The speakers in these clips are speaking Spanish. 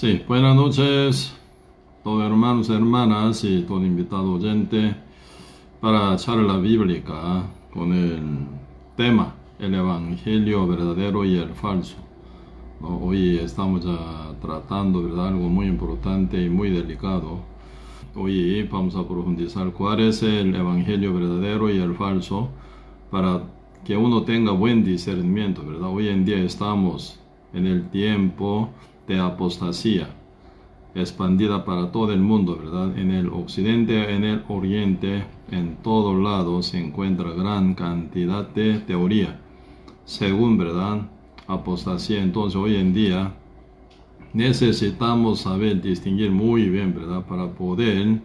Sí, buenas noches, todos hermanos y hermanas y todo invitado oyente para charla bíblica con el tema el Evangelio verdadero y el falso, ¿no? Hoy estamos ya tratando, ¿verdad?, algo muy importante y muy delicado. Hoy vamos a profundizar cuál es el Evangelio verdadero y el falso para que uno tenga buen discernimiento, ¿verdad? Hoy en día estamos en el tiempo de apostasía expandida para todo el mundo, ¿verdad? En el occidente, en el oriente, en todos lados se encuentra gran cantidad de teoría, según, ¿verdad?, apostasía. Entonces hoy en día necesitamos saber distinguir muy bien, ¿verdad?, para poder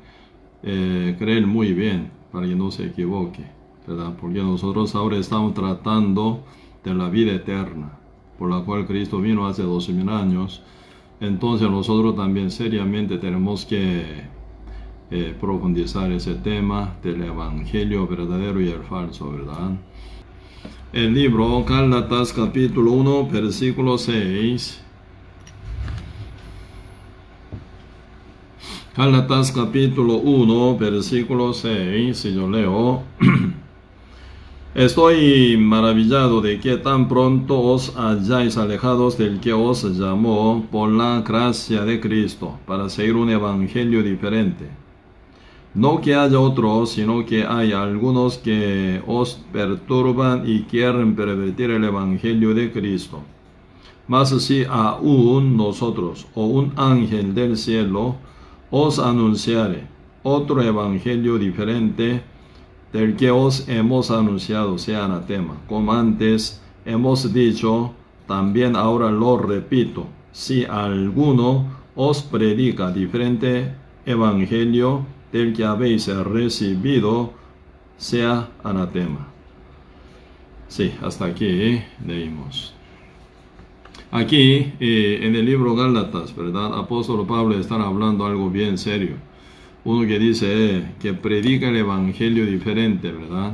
creer muy bien, para que no se equivoque, ¿verdad? Porque nosotros ahora estamos tratando de la vida eterna, por la cual Cristo vino hace 2000 años. Entonces nosotros también seriamente tenemos que profundizar ese tema del Evangelio verdadero y el falso, ¿verdad? El libro Gálatas capítulo 1 versículo 6. Gálatas capítulo 1 versículo 6, y yo leo: Estoy maravillado de que tan pronto os hayáis alejados del que os llamó por la gracia de Cristo para seguir un evangelio diferente. No que haya otros, sino que hay algunos que os perturban y quieren pervertir el evangelio de Cristo. Mas si aún nosotros o un ángel del cielo os anunciare otro evangelio diferente del que os hemos anunciado, sea anatema. Como antes hemos dicho, también ahora lo repito: si alguno os predica diferente evangelio del que habéis recibido, sea anatema. Sí, hasta aquí leímos. Aquí en el libro Gálatas, ¿verdad?, apóstol Pablo está hablando algo bien serio. Uno que dice que predica el evangelio diferente, ¿verdad?,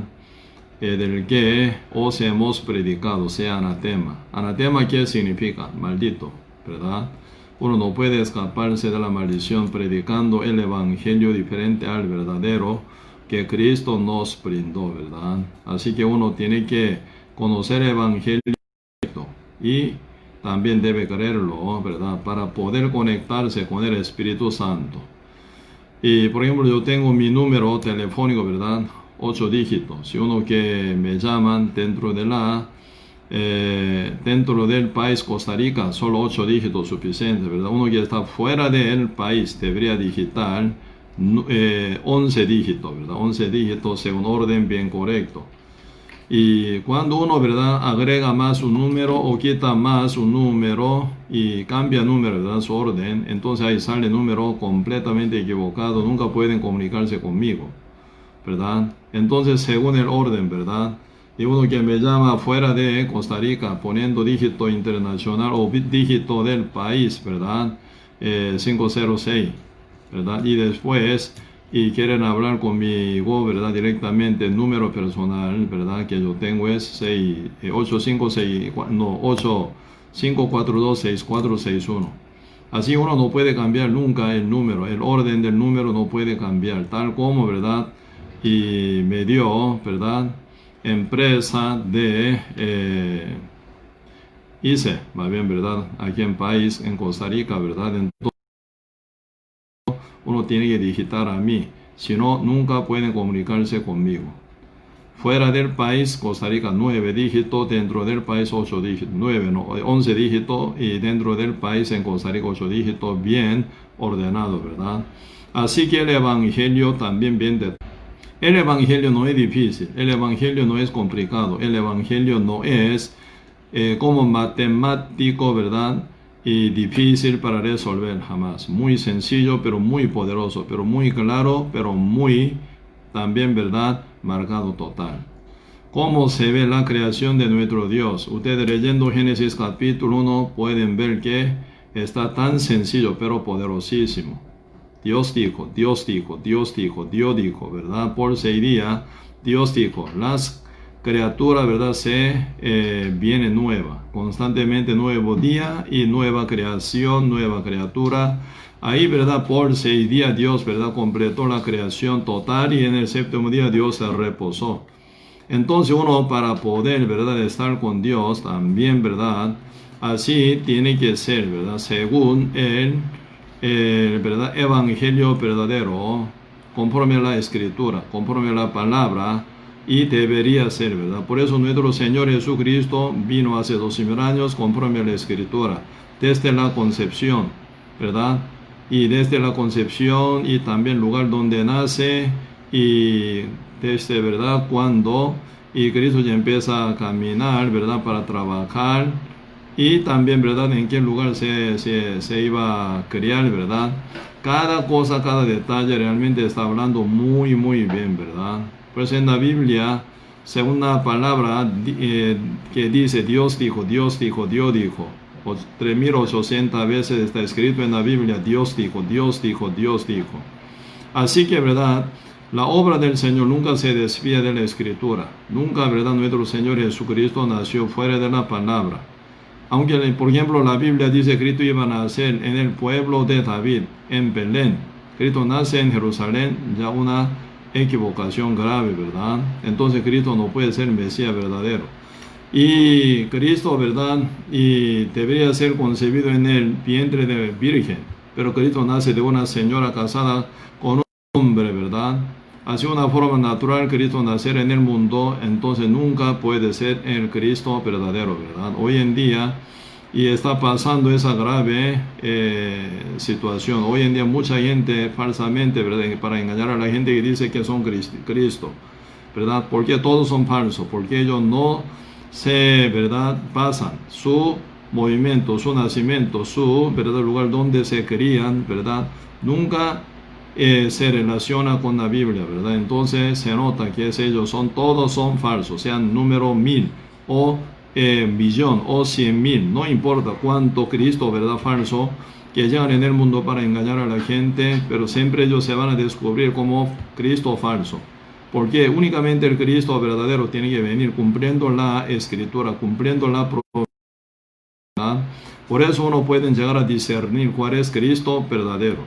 del que os hemos predicado, sea anatema. Anatema, ¿qué significa? Maldito, ¿verdad? Uno no puede escaparse de la maldición predicando el evangelio diferente al verdadero que Cristo nos brindó, ¿verdad? Así que uno tiene que conocer el evangelio y también debe creerlo, ¿verdad?, para poder conectarse con el Espíritu Santo. Y por ejemplo, yo tengo mi número telefónico, ¿verdad?, 8 dígitos. Si uno que me llaman dentro del país Costa Rica, solo 8 dígitos suficiente, ¿verdad? Uno que está fuera del país debería digitar 11 dígitos, ¿verdad? 11 dígitos según orden bien correcto. Y cuando uno, ¿verdad?, agrega más un número o quita más un número y cambia número, ¿verdad?, su orden, entonces ahí sale número completamente equivocado. Nunca pueden comunicarse conmigo, ¿verdad? Entonces, según el orden, ¿verdad?, y uno que me llama fuera de Costa Rica poniendo dígito internacional o dígito del país, ¿verdad?, 506, ¿verdad? Y después y quieren hablar conmigo, ¿verdad?, directamente, el número personal, ¿verdad?, que yo tengo es 8542-6461. Así uno no puede cambiar nunca el número, el orden del número no puede cambiar, tal como, ¿verdad?, y me dio, ¿verdad?, empresa de ICE, más bien, ¿verdad?, aquí en país, en Costa Rica, ¿verdad? Entonces uno tiene que digitar a mí, si no, nunca pueden comunicarse conmigo. Fuera del país, Costa Rica, 9 dígitos, dentro del país 8 dígitos, 11 dígitos, y dentro del país en Costa Rica 8 dígitos, bien ordenado, ¿verdad? Así que el evangelio también el evangelio no es difícil, el evangelio no es complicado, el evangelio no es como matemático, ¿verdad?, y difícil para resolver, jamás. Muy sencillo, pero muy poderoso, pero muy claro, pero muy también, ¿verdad?, marcado total. ¿Cómo se ve la creación de nuestro Dios? Ustedes leyendo Génesis capítulo 1 pueden ver que está tan sencillo, pero poderosísimo. Dios dijo, Dios dijo, Dios dijo, Dios dijo, ¿verdad? Por 6 días, Dios dijo, las criatura, ¿verdad? Se viene nueva, constantemente nuevo día y nueva creación, nueva criatura. Ahí, ¿verdad? Por 6 días Dios, ¿verdad? Completó la creación total y en el séptimo día Dios se reposó. Entonces uno para poder, ¿verdad? Estar con Dios también, ¿verdad? Así tiene que ser, ¿verdad? Según el ¿verdad? Evangelio verdadero, conforme a la escritura, conforme a la palabra, y debería ser, ¿verdad? Por eso nuestro Señor Jesucristo vino hace 2000 años conforme a la escritura, desde la concepción, ¿verdad? Y desde la concepción y también lugar donde nace y desde, ¿verdad? Cuando y Cristo ya empieza a caminar, ¿verdad? Para trabajar y también, ¿verdad? En qué lugar se iba a criar, ¿verdad? Cada cosa, cada detalle realmente está hablando muy, muy bien, ¿verdad? Pues en la Biblia, según la palabra que dice Dios dijo, Dios dijo, Dios dijo, 3800 veces está escrito en la Biblia, Dios dijo, Dios dijo, Dios dijo. Así que, ¿verdad? La obra del Señor nunca se desvía de la escritura. Nunca, ¿verdad? Nuestro Señor Jesucristo nació fuera de la palabra. Aunque, por ejemplo, la Biblia dice que Cristo iba a nacer en el pueblo de David, en Belén. Cristo nace en Jerusalén, ya una equivocación grave, ¿verdad? Entonces Cristo no puede ser Mesías verdadero. Y Cristo, ¿verdad? Y debería ser concebido en el vientre de virgen. Pero Cristo nace de una señora casada con un hombre, ¿verdad? Así una forma natural Cristo nacer en el mundo, entonces nunca puede ser el Cristo verdadero, ¿verdad? Hoy en día, y está pasando esa grave situación. Hoy en día mucha gente falsamente, ¿verdad? Para engañar a la gente que dice que son Cristo, ¿verdad? Porque todos son falsos, porque ellos no se, ¿verdad? Pasan su movimiento, su nacimiento, su, ¿verdad? Lugar donde se crían, ¿verdad? Nunca se relaciona con la Biblia, ¿verdad? Entonces se nota que ellos todos son falsos, sean número 1000 o billón o 100.000, no importa cuánto Cristo, ¿verdad? Falso, que llegan en el mundo para engañar a la gente, pero siempre ellos se van a descubrir como Cristo falso. Porque únicamente el Cristo verdadero tiene que venir cumpliendo la escritura, cumpliendo la promesa. Por eso uno puede llegar a discernir cuál es Cristo verdadero.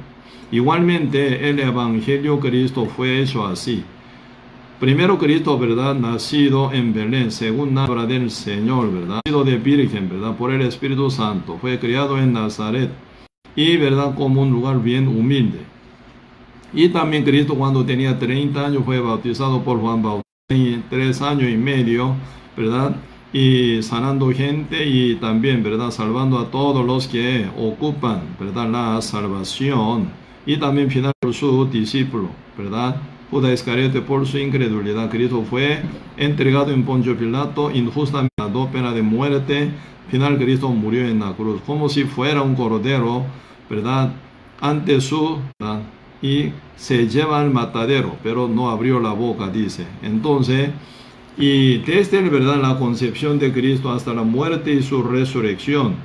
Igualmente el Evangelio Cristo fue hecho así. Primero Cristo, ¿verdad? Nacido en Belén, según la palabra del Señor, ¿verdad? Nacido de virgen, ¿verdad? Por el Espíritu Santo. Fue criado en Nazaret. Y, ¿verdad? Como un lugar bien humilde. Y también Cristo cuando tenía 30 años fue bautizado por Juan Bautista. 3 años y medio, ¿verdad? Y sanando gente y también, ¿verdad? Salvando a todos los que ocupan, ¿verdad? La salvación. Y también final por su discípulo, ¿verdad? Judas Iscariote por su incredulidad. Cristo fue entregado en Poncio Pilato, injustamente dado pena de muerte. Final Cristo murió en la cruz, como si fuera un cordero, ¿verdad? Ante su, ¿verdad? Y se lleva al matadero, pero no abrió la boca, dice. Entonces, y desde, ¿verdad? La concepción de Cristo hasta la muerte y su resurrección.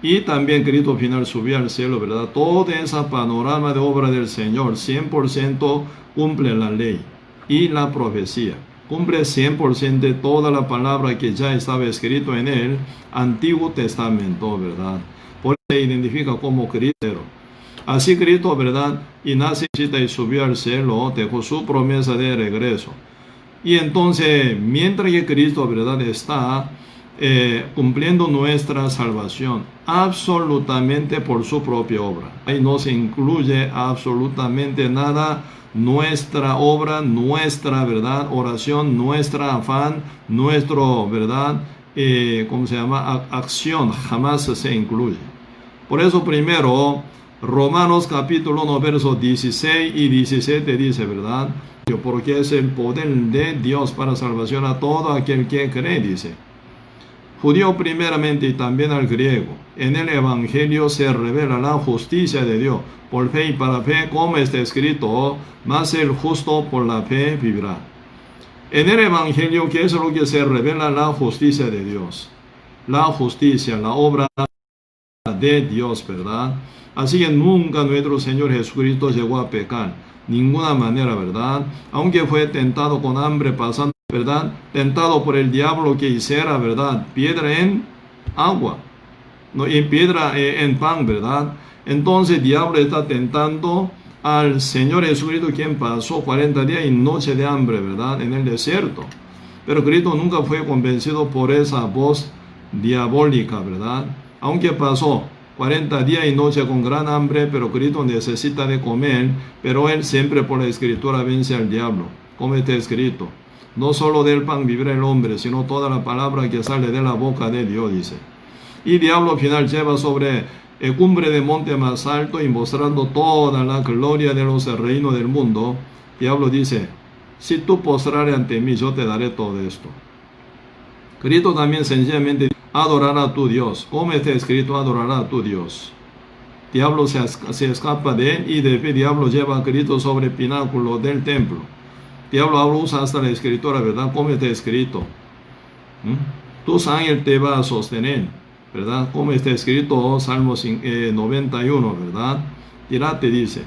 Y también Cristo final subió al cielo, ¿verdad? Todo ese panorama de obra del Señor, 100% cumple la ley y la profecía. Cumple 100% de toda la palabra que ya estaba escrito en el Antiguo Testamento, ¿verdad? Por eso se identifica como Cristo. Así Cristo, ¿verdad? Y nace y subió al cielo, dejó su promesa de regreso. Y entonces, mientras que Cristo, ¿verdad? Está cumpliendo nuestra salvación absolutamente por su propia obra. Ahí no se incluye absolutamente nada, nuestra obra, nuestra, ¿verdad? Oración, nuestra afán, nuestro, ¿verdad? ¿Cómo se llama? Acción, jamás se incluye. Por eso primero, Romanos capítulo 1, versos 16 y 17 dice, ¿verdad? Porque es el poder de Dios para salvación a todo aquel que cree, dice. Judío primeramente y también al griego. En el Evangelio se revela la justicia de Dios por fe y para fe, como está escrito, mas el justo por la fe vivirá. En el Evangelio, ¿qué es lo que se revela? La justicia de Dios. La justicia, la obra de Dios, ¿verdad? Así que nunca nuestro Señor Jesucristo llegó a pecar. Ninguna manera, ¿verdad? Aunque fue tentado con hambre, pasando ¿verdad? Tentado por el diablo que hiciera, ¿verdad? Piedra en agua, no, y piedra en pan, ¿verdad? Entonces el diablo está tentando al Señor Jesucristo, quien pasó 40 días y noche de hambre, ¿verdad? En el desierto. Pero Cristo nunca fue convencido por esa voz diabólica, ¿verdad? Aunque pasó 40 días y noche con gran hambre, pero Cristo necesita de comer, pero Él siempre por la Escritura vence al diablo. Como está escrito, no solo del pan vivirá el hombre, sino toda la palabra que sale de la boca de Dios, dice. Y diablo al final lleva sobre cumbre de monte más alto y mostrando toda la gloria de los reinos del mundo. Diablo dice, si tú postrares ante mí, yo te daré todo esto. Cristo también sencillamente adorará a tu Dios. Como está escrito, adorará a tu Dios. Diablo se escapa de él y después diablo lleva a Cristo sobre el pináculo del templo. Diablo ahora usa hasta la escritura, ¿verdad? Como está escrito. Tus ángeles te va a sostener, ¿verdad? Como está escrito, Salmo 91, ¿verdad? Dirá, te dice,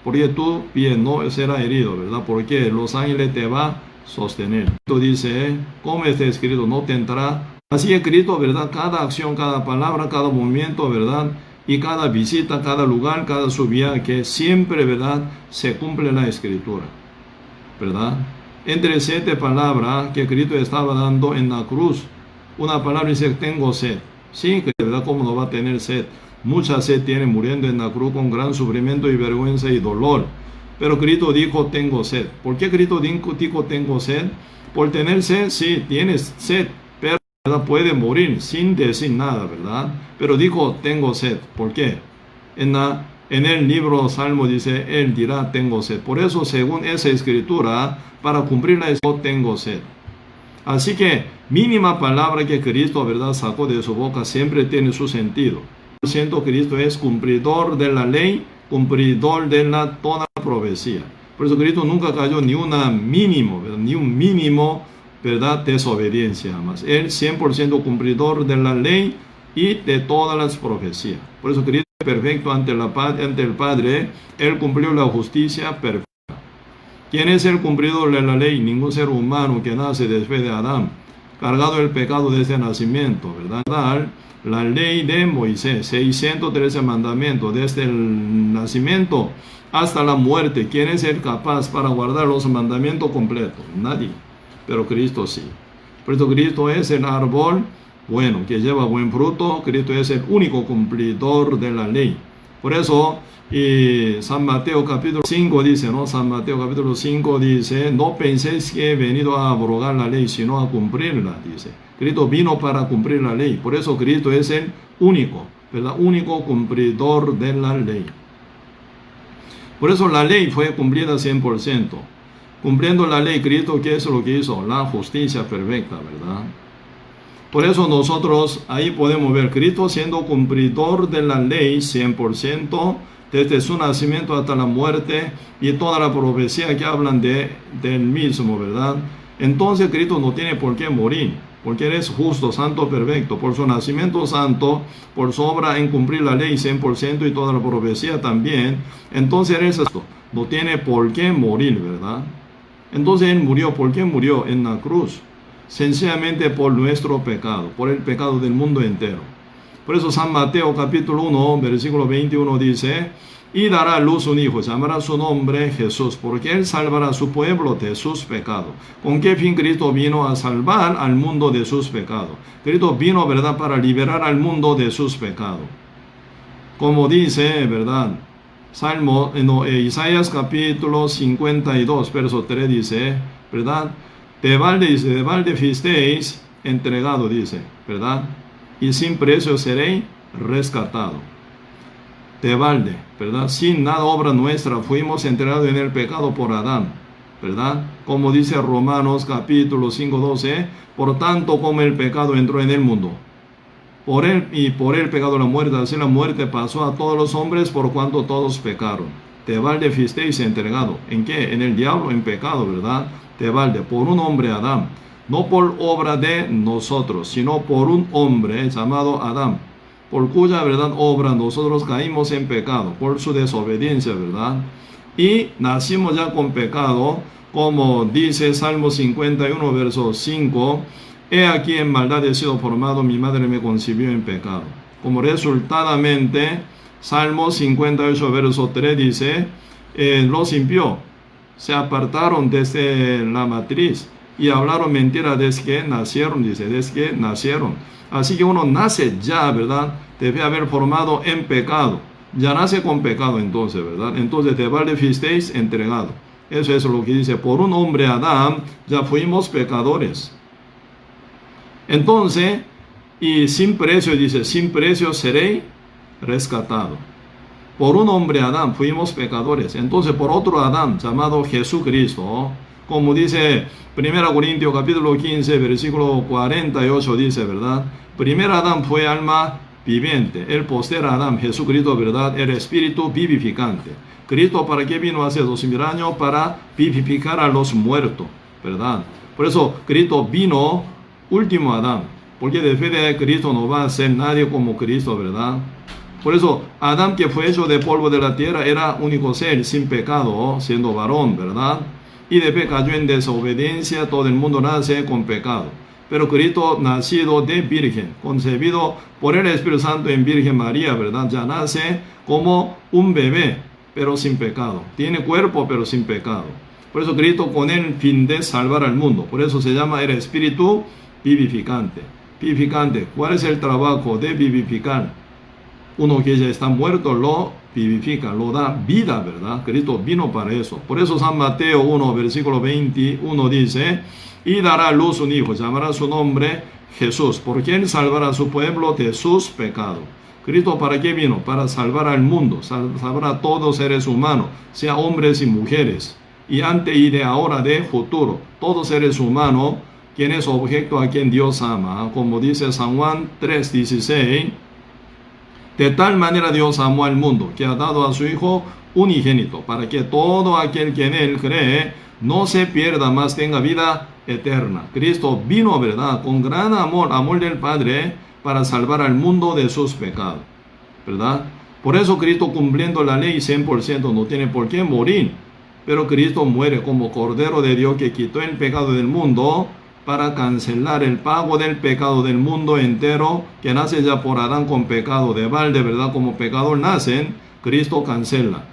porque tu pie no será herido, ¿verdad? Porque los ángeles te va a sostener. Esto dice, como está escrito, no te entrará. Así escrito, ¿verdad? Cada acción, cada palabra, cada movimiento, ¿verdad? Y cada visita, cada lugar, cada subida, que siempre, ¿verdad? Se cumple la escritura, ¿verdad? Entre 7 palabras que Cristo estaba dando en la cruz, una palabra dice, tengo sed. Sí, ¿verdad? ¿Cómo no va a tener sed? Mucha sed tiene muriendo en la cruz con gran sufrimiento y vergüenza y dolor. Pero Cristo dijo, tengo sed. ¿Por qué Cristo dijo, tengo sed? Por tener sed, sí, tienes sed, pero ¿verdad? Puede morir sin decir nada, ¿verdad? Pero dijo, tengo sed. ¿Por qué? En el libro Salmo dice, Él dirá, tengo sed. Por eso, según esa escritura, para cumplirla, tengo sed. Así que, mínima palabra que Cristo, ¿verdad?, sacó de su boca siempre tiene su sentido. Siento que Cristo es cumplidor de la ley, cumplidor de toda la profecía. Por eso Cristo nunca cayó ni un mínimo, ¿verdad?, desobediencia jamás. Él 100% cumplidor de la ley y de todas las profecías. Por eso Cristo es perfecto ante el Padre. Él cumplió la justicia perfecta. ¿Quién es el cumplidor de la ley? Ningún ser humano que nace después de Adán, cargado el pecado desde nacimiento, ¿verdad? La ley de Moisés, 613 mandamientos desde el nacimiento hasta la muerte. ¿Quién es el capaz para guardar los mandamientos completos? Nadie, pero Cristo sí. Por eso Cristo es el árbol bueno, que lleva buen fruto. Cristo es el único cumplidor de la ley. Por eso, San Mateo capítulo 5 dice, ¿no? San Mateo capítulo 5 dice, no penséis que he venido a abrogar la ley, sino a cumplirla, dice. Cristo vino para cumplir la ley. Por eso Cristo es el único, ¿verdad? Único cumplidor de la ley. Por eso la ley fue cumplida 100%. Cumpliendo la ley, Cristo, ¿qué es lo que hizo? La justicia perfecta, ¿verdad? Por eso nosotros ahí podemos ver Cristo siendo cumplidor de la ley 100%, desde su nacimiento hasta la muerte y toda la profecía que hablan del mismo, ¿verdad? Entonces Cristo no tiene por qué morir, porque Él es justo, santo, perfecto, por su nacimiento santo, por su obra en cumplir la ley 100% y toda la profecía también. Entonces Él es esto, no tiene por qué morir, ¿verdad? Entonces Él murió. ¿Por qué murió en la cruz? Sencillamente por nuestro pecado, por el pecado del mundo entero. Por eso San Mateo capítulo 1, versículo 21 dice, y dará a luz un hijo, llamará su nombre Jesús, porque Él salvará a su pueblo de sus pecados. ¿Con qué fin Cristo vino? A salvar al mundo de sus pecados. Cristo vino, ¿verdad?, para liberar al mundo de sus pecados. Como dice, ¿verdad?, Isaías capítulo 52, verso 3 dice, ¿verdad?, de balde fuisteis entregado, dice, ¿verdad? Y sin precio seréis rescatado. De balde, ¿verdad? Sin nada obra nuestra fuimos entregados en el pecado por Adán, ¿verdad? Como dice Romanos capítulo 5:12, por tanto como el pecado entró en el mundo, por él pecado la muerte, así la muerte pasó a todos los hombres por cuanto todos pecaron. De balde fuisteis entregado. ¿En qué? En el diablo, en pecado, ¿verdad? De balde, por un hombre Adán, no por obra de nosotros, sino por un hombre llamado Adán, por cuya, ¿verdad?, obra nosotros caímos en pecado, por su desobediencia, ¿verdad? Y nacimos ya con pecado, como dice Salmo 51, verso 5, he aquí en maldad he sido formado, mi madre me concibió en pecado. Como resultadamente, Salmo 58, verso 3 dice, los impíos se apartaron desde la matriz y hablaron mentira desde que nacieron, dice, desde que nacieron. Así que uno nace ya, ¿verdad? Debe haber formado en pecado. Ya nace con pecado entonces, ¿verdad? Entonces de balde fuisteis entregado. Eso es lo que dice, por un hombre Adán ya fuimos pecadores. Entonces, y sin precio, dice, sin precio seré rescatado. Por un hombre Adán fuimos pecadores. Entonces por otro Adán llamado Jesucristo, como dice 1 Corintios capítulo 15 versículo 48, dice, ¿verdad? Primer Adán fue alma viviente, el postrer Adán, Jesucristo, ¿verdad? El espíritu vivificante. Cristo, ¿para qué vino hace 2000 años? Para vivificar a los muertos, ¿verdad? Por eso Cristo vino último Adán, porque después de Cristo no va a ser nadie como Cristo, ¿verdad? Por eso Adán, que fue hecho de polvo de la tierra, era único ser sin pecado, siendo varón, ¿verdad? Y después cayó en desobediencia, todo el mundo nace con pecado. Pero Cristo, nacido de virgen, concebido por el Espíritu Santo en Virgen María, ¿verdad? Ya nace como un bebé, pero sin pecado. Tiene cuerpo, pero sin pecado. Por eso Cristo con el fin de salvar al mundo. Por eso se llama el Espíritu vivificante. Vivificante. ¿Cuál es el trabajo de vivificar? Uno que ya está muerto lo vivifica, lo da vida, ¿verdad? Cristo vino para eso. Por eso San Mateo 1, versículo 21 dice, y dará a luz un hijo, llamará su nombre Jesús, porque él salvará a su pueblo de sus pecados. Cristo, ¿para qué vino? Para salvar al mundo, salvar a todos seres humanos, sea hombres y mujeres, y antes y de ahora, de futuro, todos seres humanos, quien es objeto a quien Dios ama, como dice San Juan 3:16, de tal manera Dios amó al mundo, que ha dado a su Hijo unigénito, para que todo aquel que en él cree no se pierda, mas tenga vida eterna. Cristo vino, ¿verdad?, con gran amor, amor del Padre, para salvar al mundo de sus pecados, ¿verdad? Por eso Cristo, cumpliendo la ley 100%, no tiene por qué morir, pero Cristo muere como Cordero de Dios que quitó el pecado del mundo, para cancelar el pago del pecado del mundo entero, que nace ya por Adán con pecado de balde, ¿verdad? Como pecador nacen, Cristo cancela,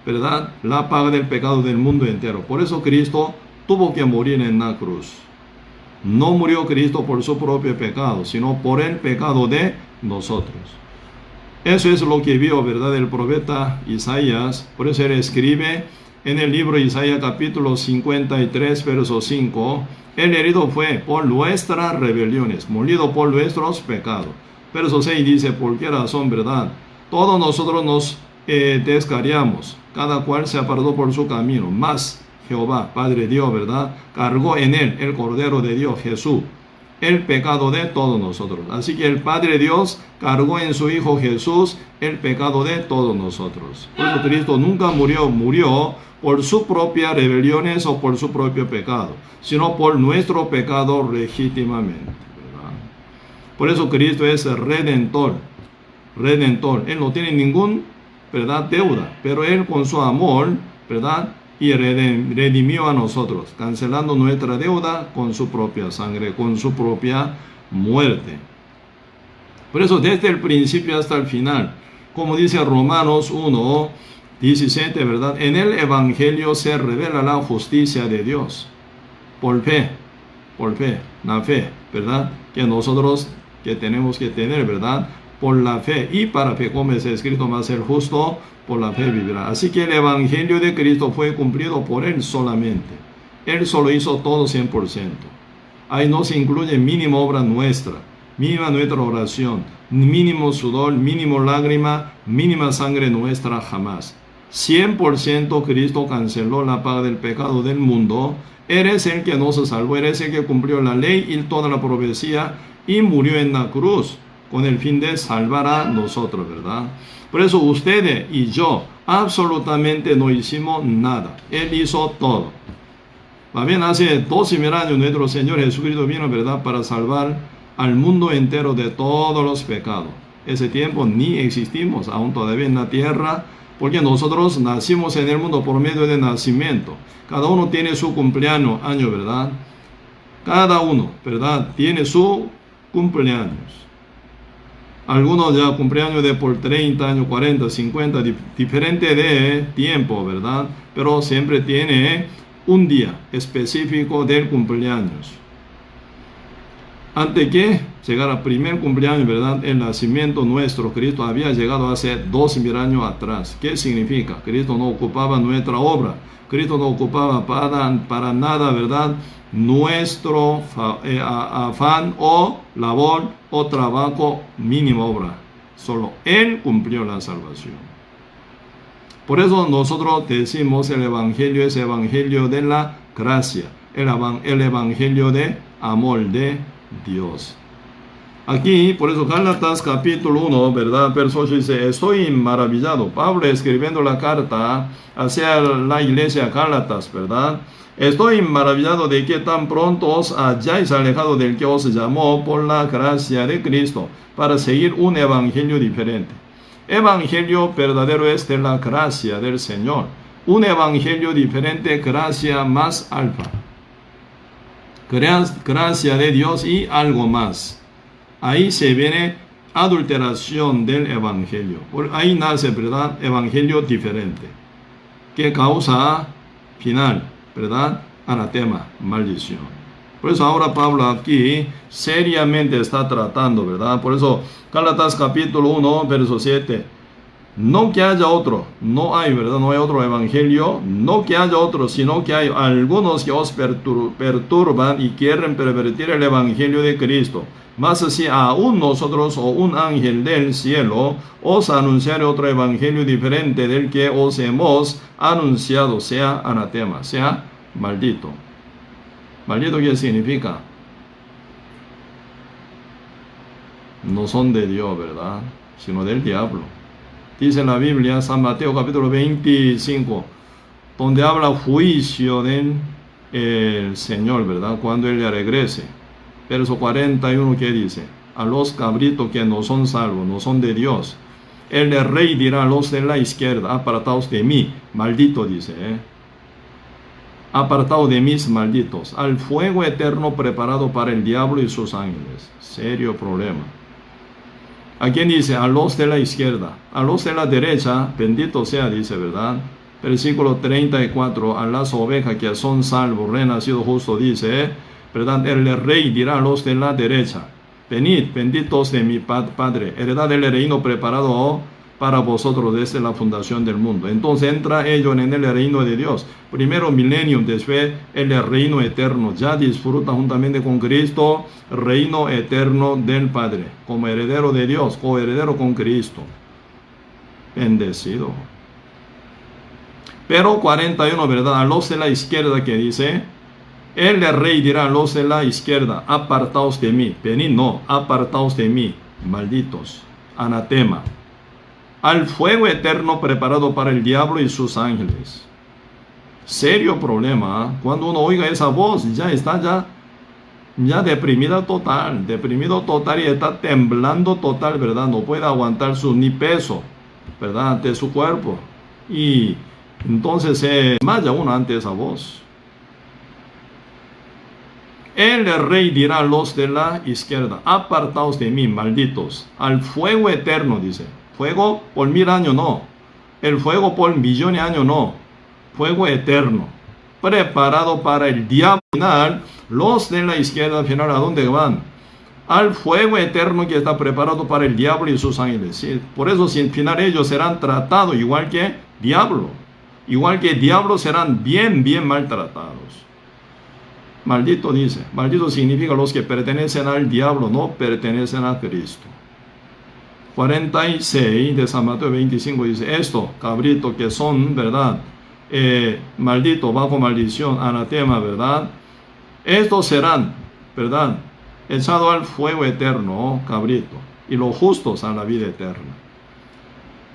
¿verdad?, la paga del pecado del mundo entero. Por eso Cristo tuvo que morir en la cruz. No murió Cristo por su propio pecado, sino por el pecado de nosotros. Eso es lo que vio, ¿verdad?, el profeta Isaías. Por eso él escribe en el libro de Isaías capítulo 53, verso 5, el herido fue por nuestras rebeliones, molido por nuestros pecados. Verso 6 dice, ¿por qué razón, verdad? Todos nosotros nos descarriamos, cada cual se apartó por su camino, mas Jehová, Padre Dios, ¿verdad?, cargó en él, el Cordero de Dios, Jesús, el pecado de todos nosotros. Así que el Padre Dios cargó en su Hijo Jesús el pecado de todos nosotros. Por eso Cristo nunca murió por sus propias rebeliones o por su propio pecado, sino por nuestro pecado legítimamente, ¿verdad? Por eso Cristo es el redentor. Él no tiene ningún, ¿verdad?, deuda, pero él con su amor, ¿verdad?, y redimió a nosotros, cancelando nuestra deuda con su propia sangre, con su propia muerte. Por eso desde el principio hasta el final, como dice Romanos 1:17, ¿verdad?, en el Evangelio se revela la justicia de Dios, por fe, la fe, ¿verdad?, que nosotros que tenemos que tener, ¿verdad?, por la fe, y para fe, como es escrito, va a ser justo, por la fe vivirá. Así que el Evangelio de Cristo fue cumplido por Él solamente. Él solo hizo todo 100%. Ahí no se incluye mínima obra nuestra, mínima nuestra oración, mínimo sudor, mínimo lágrima, mínima sangre nuestra jamás. 100% Cristo canceló la paga del pecado del mundo. Eres el que nos salvó, eres el que cumplió la ley y toda la profecía y murió en la cruz con el fin de salvar a nosotros, ¿verdad? Por eso ustedes y yo absolutamente no hicimos nada. Él hizo todo. Va bien, hace 12,000 años nuestro Señor Jesucristo vino, ¿verdad?, para salvar al mundo entero de todos los pecados. Ese tiempo ni existimos, aún todavía en la tierra Porque nosotros nacimos en el mundo por medio de nacimiento. Cada uno tiene su cumpleaños, año, ¿verdad? Cada uno, ¿verdad? Tiene su cumpleaños. Algunos ya cumpleaños de por 30 años, 40, 50, diferente de tiempo, ¿verdad? Pero siempre tiene un día específico del cumpleaños. Antes que llegara el primer cumpleaños, ¿verdad? El nacimiento nuestro, Cristo había llegado hace 2000 años atrás. ¿Qué significa? Cristo no ocupaba nuestra obra. Cristo no ocupaba para nada, ¿verdad? Nuestro afán o labor o trabajo, mínima obra. Solo Él cumplió la salvación. Por eso nosotros decimos el Evangelio es Evangelio de la gracia. El Evangelio de amor de Dios. Aquí, por eso Gálatas capítulo 1, ¿verdad? Verso 8 dice, estoy maravillado. Pablo escribiendo la carta hacia la iglesia Gálatas, ¿verdad? Estoy maravillado de que tan pronto os hayáis alejado del que os llamó por la gracia de Cristo para seguir un evangelio diferente. Evangelio verdadero es de la gracia del Señor. Un evangelio diferente, gracia más alfa. Gracia de Dios y algo más. Ahí se viene adulteración del evangelio. Ahí nace, ¿verdad? Evangelio diferente. Que causa final, ¿verdad? Anatema, maldición. Por eso ahora Pablo aquí seriamente está tratando, ¿verdad? Por eso Gálatas capítulo 1, verso 7. No que haya otro, no hay, ¿verdad? No hay otro evangelio, no que haya otro, sino que hay algunos que os perturban y quieren pervertir el evangelio de Cristo. Mas si aún nosotros o un ángel del cielo os anunciare otro evangelio diferente del que os hemos anunciado, sea anatema, sea maldito. ¿Maldito qué significa? No son de Dios, ¿verdad? Sino del diablo. Dice en la Biblia, San Mateo capítulo 25, donde habla juicio del Señor, ¿verdad? Cuando Él regrese. Verso 41, ¿qué dice? A los cabritos que no son salvos, no son de Dios. El rey dirá a los de la izquierda, apartaos de mí, maldito, dice, apartaos de mis malditos, al fuego eterno preparado para el diablo y sus ángeles. Serio problema. ¿A quién dice? A los de la izquierda. A los de la derecha, bendito sea, dice, ¿verdad? Versículo 34, a las ovejas que son salvos, renacido justo, dice, ¿verdad? El rey dirá a los de la derecha, venid, benditos de mi Padre, heredad del reino preparado para vosotros desde la fundación del mundo. Entonces entra ellos en el reino de Dios. Primero milenio, después el reino eterno. Ya disfruta juntamente con Cristo, reino eterno del Padre, como heredero de Dios, coheredero con Cristo. Bendecido. Pero 41, ¿verdad? A los de la izquierda que dice, el rey dirá a los de la izquierda, apartaos de mí. Venid, no, apartaos de mí, malditos, anatema, al fuego eterno preparado para el diablo y sus ángeles. Serio problema. Cuando uno oiga esa voz, ya está ya deprimido total y está temblando total, ¿verdad? No puede aguantar ni peso, ¿verdad? De su cuerpo. Y entonces se desmaya uno ante esa voz. El rey dirá a los de la izquierda, apartaos de mí, malditos, al fuego eterno, dice. Fuego por 1000 años no. El fuego por millones de años no. Fuego eterno. Preparado para el diablo final. Los de la izquierda final, ¿a dónde van? Al fuego eterno que está preparado para el diablo y sus ángeles. ¿Sí? Por eso, sin final, ellos serán tratados igual que diablo. Igual que diablo serán bien maltratados. Maldito dice. Maldito significa los que pertenecen al diablo, no pertenecen a Cristo. 46 de San Mateo 25 dice, esto, cabrito, que son, ¿verdad? Maldito, bajo maldición, anatema, ¿verdad? Estos serán, ¿verdad? Echados al fuego eterno, cabrito, y los justos a la vida eterna.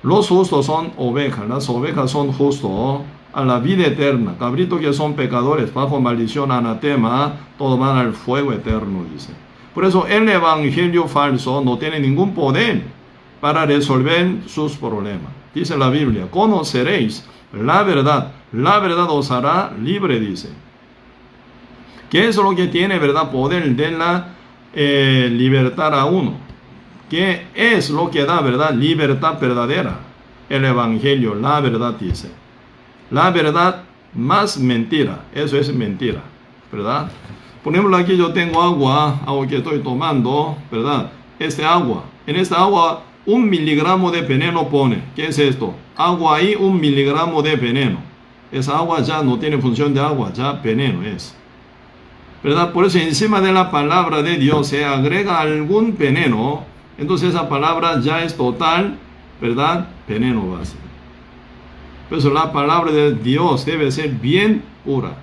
Los justos son ovejas, las ovejas son justos a la vida eterna. Cabrito que son pecadores, bajo maldición, anatema, todos van al fuego eterno, dice. Por eso el evangelio falso no tiene ningún poder para resolver sus problemas. dice la Biblia. Conoceréis la verdad os hará libre, dice. ¿Qué es lo que tiene, verdad, poder de la libertad a uno? ¿Qué es lo que da, verdad, libertad verdadera? El Evangelio, la verdad, dice. La verdad más mentira, eso es mentira, ¿verdad? Por ejemplo, aquí yo tengo agua que estoy tomando, ¿verdad? En esta agua 1 miligramo de veneno pone. ¿Qué es esto? Agua ahí, 1 miligramo de veneno. Esa agua ya no tiene función de agua, ya veneno es, ¿verdad? Por eso encima de la palabra de Dios se agrega algún veneno, entonces esa palabra ya es total, ¿verdad? Veneno va a ser. Por eso la palabra de Dios debe ser bien pura.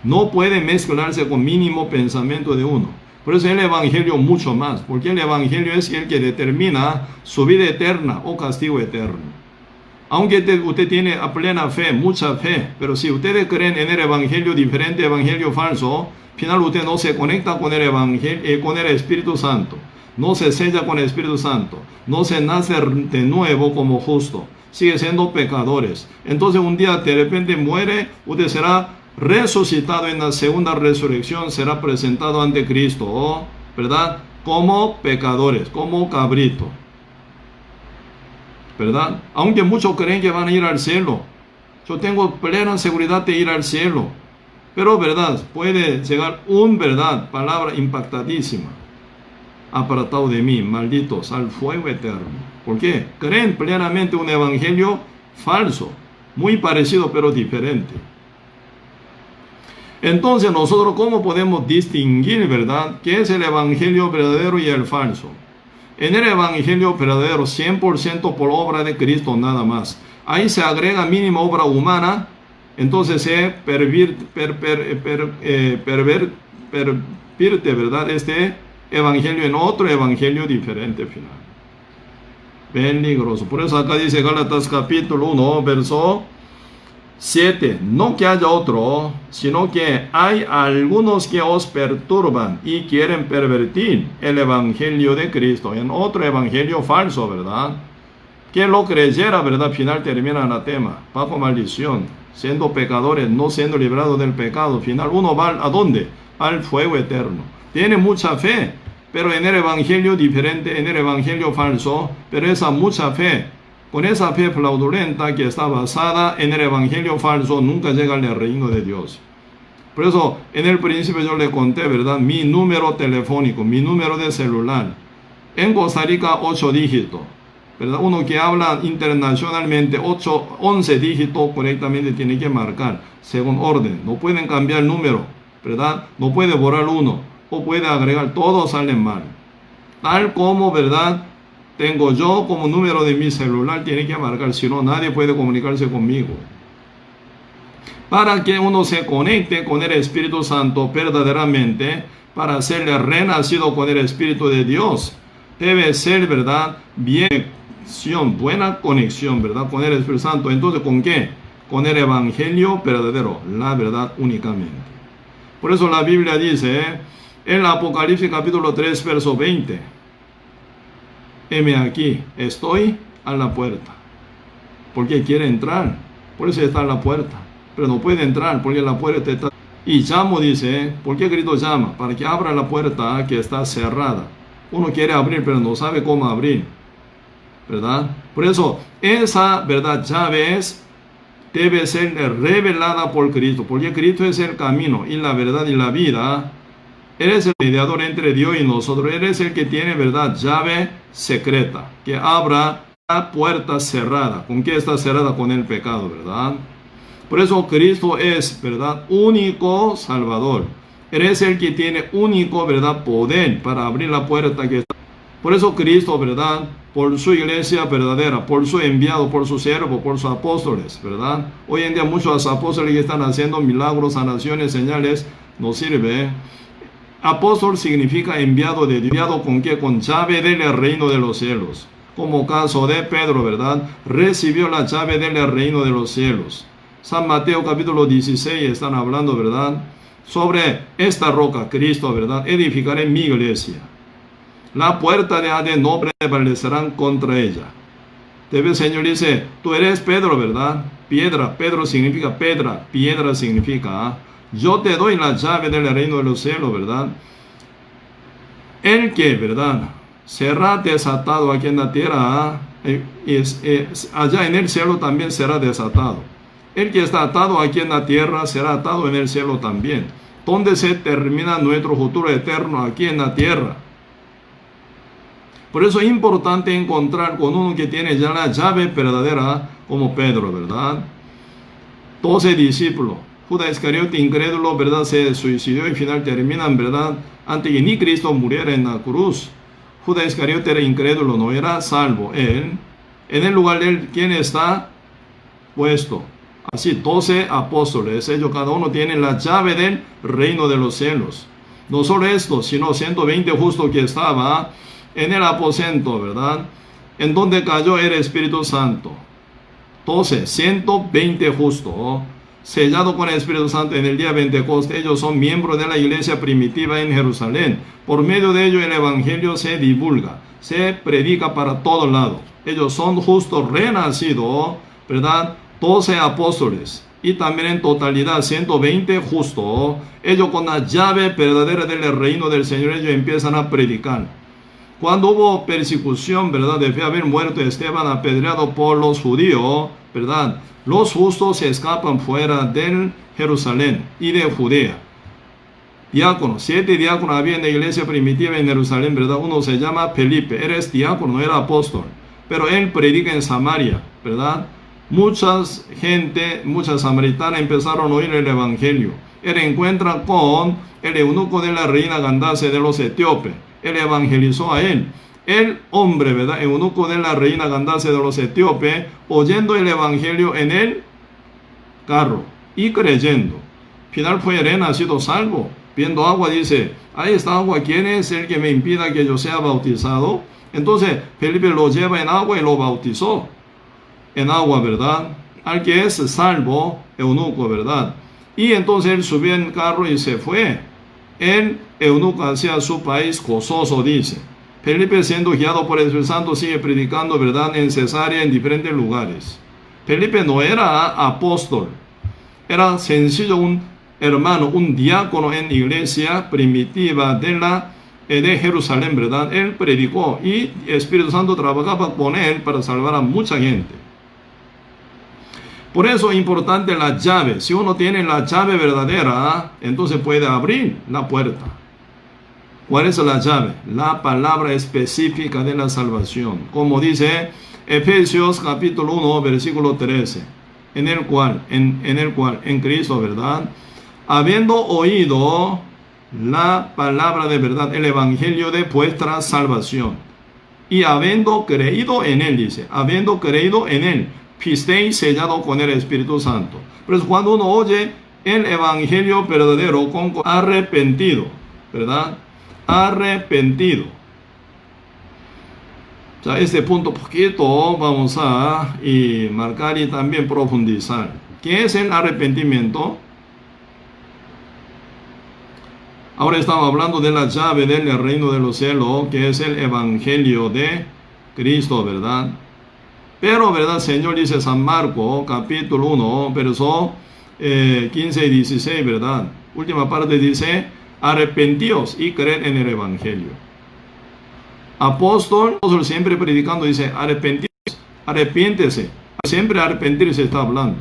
No puede mezclarse con mínimo pensamiento de uno. Por eso el Evangelio mucho más, porque el Evangelio es el que determina su vida eterna o castigo eterno. Aunque usted tiene a plena fe, mucha fe, pero si ustedes creen en el Evangelio diferente, Evangelio falso, al final usted no se conecta con el Evangelio, con el Espíritu Santo, no se sella con el Espíritu Santo, no se nace de nuevo como justo, sigue siendo pecadores. Entonces un día de repente muere, usted será resucitado en la segunda resurrección, será presentado ante Cristo, ¿verdad? Como pecadores, como cabrito, ¿verdad? Aunque muchos creen que van a ir al cielo, yo tengo plena seguridad de ir al cielo, pero verdad, puede llegar verdad, palabra impactadísima: apartado de mí, malditos, al fuego eterno. ¿Por qué? Creen plenamente un evangelio falso, muy parecido pero diferente. Entonces nosotros, ¿cómo podemos distinguir, verdad, qué es el evangelio verdadero y el falso? En el evangelio verdadero, 100% por obra de Cristo, nada más. Ahí se agrega mínima obra humana, entonces se pervierte, ¿verdad?, este evangelio en otro evangelio diferente final. Peligroso. Por eso acá dice Gálatas capítulo 1, verso 7. No que haya otro, sino que hay algunos que os perturban y quieren pervertir el evangelio de Cristo en otro evangelio falso, ¿verdad? Que lo creyera, ¿verdad? Al final termina anatema, bajo maldición, siendo pecadores, no siendo librados del pecado. Al final uno va ¿a dónde? Al fuego eterno. Tiene mucha fe, pero en el evangelio diferente, en el evangelio falso, pero esa mucha fe, con esa fe fraudulenta que está basada en el evangelio falso, nunca llega al reino de Dios. Por eso, en el principio yo le conté, ¿verdad?, mi número telefónico, mi número de celular. En Costa Rica, 8 dígitos. ¿Verdad? Uno que habla internacionalmente, 11 dígitos correctamente tiene que marcar, según orden. No pueden cambiar el número, ¿verdad? No puede borrar uno, o puede agregar, todos salen mal. Tal como, ¿verdad?, tengo yo como número de mi celular, tiene que marcar, si no, nadie puede comunicarse conmigo. Para que uno se conecte con el Espíritu Santo verdaderamente, para ser renacido con el Espíritu de Dios, debe ser, ¿verdad?, buena conexión, ¿verdad?, con el Espíritu Santo. Entonces, ¿con qué? Con el evangelio verdadero, la verdad únicamente. Por eso la Biblia dice, en Apocalipsis capítulo 3, verso 20, heme aquí, estoy a la puerta. Porque quiere entrar, por eso está a la puerta, pero no puede entrar porque la puerta está. Y llamo, dice, ¿por qué Cristo llama? Para que abra la puerta que está cerrada. Uno quiere abrir, pero no sabe cómo abrir, ¿verdad? Por eso, esa, ¿verdad?, llave debe ser revelada por Cristo, porque Cristo es el camino y la verdad y la vida. Él es el mediador entre Dios y nosotros. Él es el que tiene, ¿verdad?, llave secreta, que abra la puerta cerrada. ¿Con qué está cerrada? Con el pecado, ¿verdad? Por eso Cristo es, ¿verdad?, único Salvador. Él es el que tiene único, ¿verdad?, poder para abrir la puerta que está. Por eso Cristo, ¿verdad?, por su iglesia verdadera, por su enviado, por su siervo, por sus apóstoles, ¿verdad? Hoy en día muchos apóstoles que están haciendo milagros, sanaciones, señales, no sirve. Apóstol significa enviado de Dios. ¿Enviado con qué? Con llave del reino de los cielos. Como caso de Pedro, ¿verdad?, recibió la llave del reino de los cielos. San Mateo capítulo 16 están hablando, ¿verdad?, sobre esta roca, Cristo, ¿verdad?, edificaré mi iglesia. La puerta de Hades no prevalecerán contra ella. Debe el Señor dice, tú eres Pedro, ¿verdad? Piedra, Pedro significa piedra, piedra significa, yo te doy la llave del reino de los cielos, ¿verdad? El que, ¿verdad? Será desatado aquí en la tierra, allá en el cielo también será desatado. El que está atado aquí en la tierra será atado en el cielo también. ¿Dónde se termina nuestro futuro eterno? Aquí en la tierra. Por eso es importante encontrar con uno que tiene ya la llave verdadera como Pedro, ¿verdad? 12 discípulos. Judas Iscariote, incrédulo, ¿verdad? Se suicidó y al final terminan, ¿verdad? Antes que ni Cristo muriera en la cruz. Judas Iscariote era incrédulo, no era salvo. Él, en el lugar de él, ¿quién está puesto? Así, 12 apóstoles, ellos cada uno tiene la llave del reino de los cielos. No solo esto, sino 120 justos que estaba en el aposento, ¿verdad? En donde cayó el Espíritu Santo. 12, 120 justos, sellado con el Espíritu Santo en el día Pentecostés. Ellos son miembros de la iglesia primitiva en Jerusalén. Por medio de ellos el evangelio se divulga, se predica para todos lados. Ellos son justos renacidos, ¿verdad? 12 apóstoles y también en totalidad 120 justos. Ellos con la llave verdadera del reino del Señor, ellos empiezan a predicar. Cuando hubo persecución, ¿verdad? Debe haber muerto Esteban apedreado por los judíos, ¿verdad? Los justos se escapan fuera de Jerusalén y de Judea. Diáconos, 7 diáconos había en la iglesia primitiva en Jerusalén, ¿verdad? Uno se llama Felipe, él es diácono, no era apóstol, pero él predica en Samaria, ¿verdad? Muchas samaritanas empezaron a oír el evangelio. Él encuentra con el eunuco de la reina Candace de los etíopes. Él evangelizó a él. El hombre, ¿verdad? Eunuco de la reina Candace de los etíopes, oyendo el evangelio en el carro y creyendo. Final fue renacido salvo. Viendo agua dice, ahí está agua, ¿quién es el que me impida que yo sea bautizado? Entonces Felipe lo lleva en agua y lo bautizó en agua, ¿verdad? Al que es salvo, eunuco, ¿verdad? Y entonces él subió en carro y se fue. El eunuco hacia su país gozoso, dice. Felipe, siendo guiado por el Espíritu Santo, sigue predicando, ¿verdad? En Cesarea, en diferentes lugares. Felipe no era apóstol, era sencillo un hermano, un diácono en la iglesia primitiva de Jerusalén, ¿verdad? Él predicó y el Espíritu Santo trabajaba con él para salvar a mucha gente. Por eso es importante la llave. Si uno tiene la llave verdadera, entonces puede abrir la puerta. ¿Cuál es la llave? La palabra específica de la salvación. Como dice Efesios capítulo 1, versículo 13. En el cual, en Cristo, ¿verdad? Habiendo oído la palabra de verdad, el evangelio de vuestra salvación. Y habiendo creído en él, dice, habiendo creído en él, fuisteis sellado con el Espíritu Santo. Pero cuando uno oye el evangelio verdadero con arrepentido, ¿verdad? Arrepentido. O sea, este punto poquito vamos a marcar y también profundizar. ¿Qué es el arrepentimiento? Ahora estamos hablando de la llave del reino de los cielos, que es el evangelio de Cristo, ¿verdad? Pero, ¿verdad? Señor dice San Marcos, capítulo 1, verso 15 y 16, ¿verdad? Última parte dice, arrepentíos y creed en el evangelio. Apóstol siempre predicando dice, arrepiéntese. Siempre arrepentirse está hablando.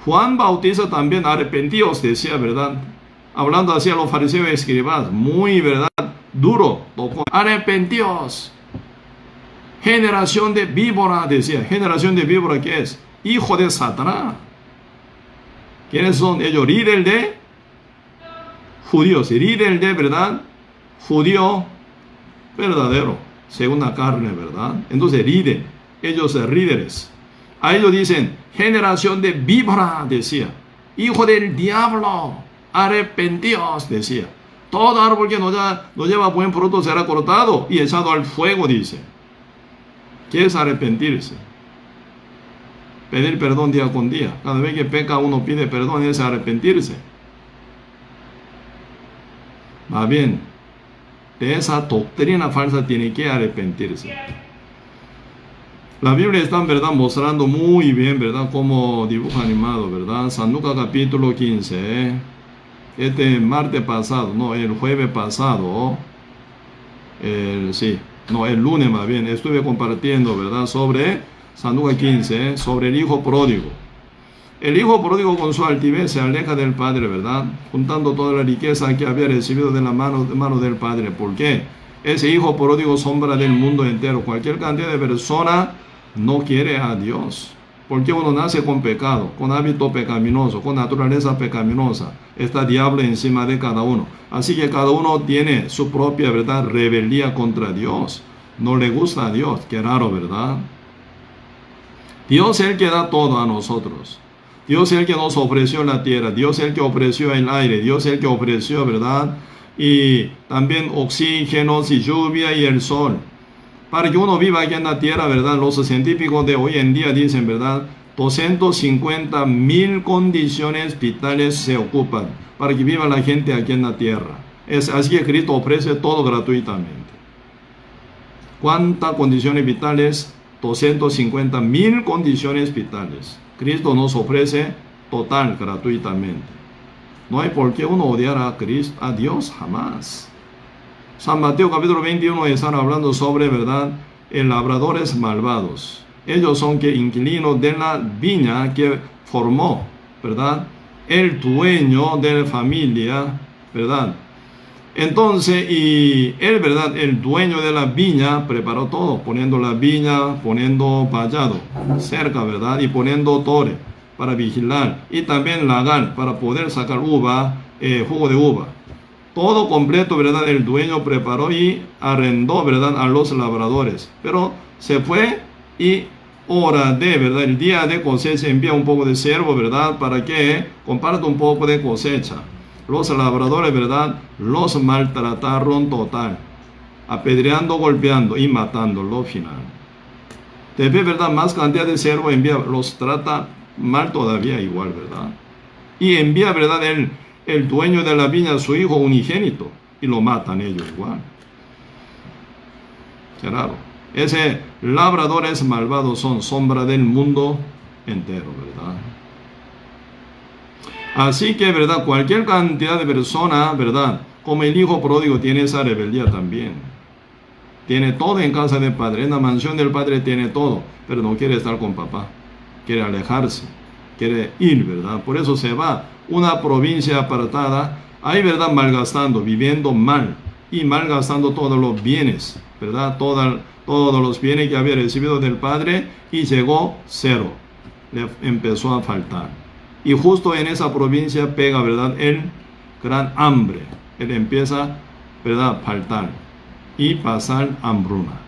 Juan Bautista también arrepentíos decía, ¿verdad? Hablando hacia los fariseos y escribas, muy, ¿verdad? Duro. Arrepentíos. Generación de víbora, decía. Generación de víbora, ¿qué es? Hijo de Satanás. ¿Quiénes son ellos? Líder de judíos. Líder de, ¿verdad? Judío verdadero, según la carne, ¿verdad? Entonces, líder. Ellos líderes. A ellos dicen, generación de víbora, decía. Hijo del diablo. Arrepentíos, decía. Todo árbol que no lleva buen fruto será cortado y echado al fuego, dice. ¿Qué es arrepentirse? Pedir perdón día con día. Cada vez que peca uno pide perdón, es arrepentirse. Va bien. De esa doctrina falsa tiene que arrepentirse. La Biblia está, en verdad, mostrando muy bien, ¿verdad? Como dibujo animado, ¿verdad? San Lucas capítulo 15, este martes pasado, no, el jueves pasado, el lunes más bien, estuve compartiendo, ¿verdad? Sobre San Lucas 15, sobre el hijo pródigo. El hijo pródigo con su altivez se aleja del padre, ¿verdad? Juntando toda la riqueza que había recibido de la mano del padre. ¿Por qué? Ese hijo pródigo sombra del mundo entero. Cualquier cantidad de personas no quiere a Dios. Porque uno nace con pecado, con hábito pecaminoso, con naturaleza pecaminosa. Está diablo encima de cada uno. Así que cada uno tiene su propia, ¿verdad?, rebeldía contra Dios. No le gusta a Dios. Qué raro, ¿verdad? Dios es el que da todo a nosotros. Dios es el que nos ofreció la tierra. Dios es el que ofreció el aire. Dios es el que ofreció, ¿verdad?, y también oxígenos y lluvia y el sol. Para que uno viva aquí en la tierra, ¿verdad? Los científicos de hoy en día dicen, ¿verdad?, 250,000 condiciones vitales se ocupan para que viva la gente aquí en la tierra. Así que Cristo ofrece todo gratuitamente. ¿Cuántas condiciones vitales? 250,000 condiciones vitales. Cristo nos ofrece total, gratuitamente. No hay por qué uno odiar a Cristo, a Dios, jamás. San Mateo capítulo 21 están hablando sobre, ¿verdad?, labradores malvados. Ellos son que inquilinos de la viña que formó, ¿verdad?, el dueño de la familia, ¿verdad? Entonces, y él, ¿verdad?, el dueño de la viña preparó todo, poniendo la viña, poniendo vallado cerca, ¿verdad?, y poniendo torre para vigilar, y también lagar para poder sacar uva, jugo de uva. Todo completo, ¿verdad?, el dueño preparó y arrendó, ¿verdad?, a los labradores. Pero se fue y hora de, ¿verdad?, el día de cosecha envía un poco de siervo, ¿verdad?, para que comparta un poco de cosecha. Los labradores, ¿verdad?, los maltrataron total, apedreando, golpeando y matándolo al final. Después, ¿verdad?, más cantidad de siervo envía, los trata mal todavía igual, ¿verdad? Y envía, ¿verdad?, el dueño de la viña a su hijo unigénito y lo matan ellos igual. Qué raro. Ese labradores malvados son sombra del mundo entero, ¿verdad? Así que, ¿verdad?, cualquier cantidad de personas, ¿verdad?, como el hijo pródigo tiene esa rebeldía también. Tiene todo en casa del padre, en la mansión del padre tiene todo, pero no quiere estar con papá. Quiere alejarse, quiere ir, ¿verdad? Por eso se va una provincia apartada, ahí, ¿verdad?, malgastando, viviendo mal y malgastando todos los bienes, ¿verdad? Todos los bienes que había recibido del padre, y llegó cero, le empezó a faltar. Y justo en esa provincia pega, ¿verdad?, el gran hambre. Él empieza, ¿verdad?, a faltar y pasar hambruna.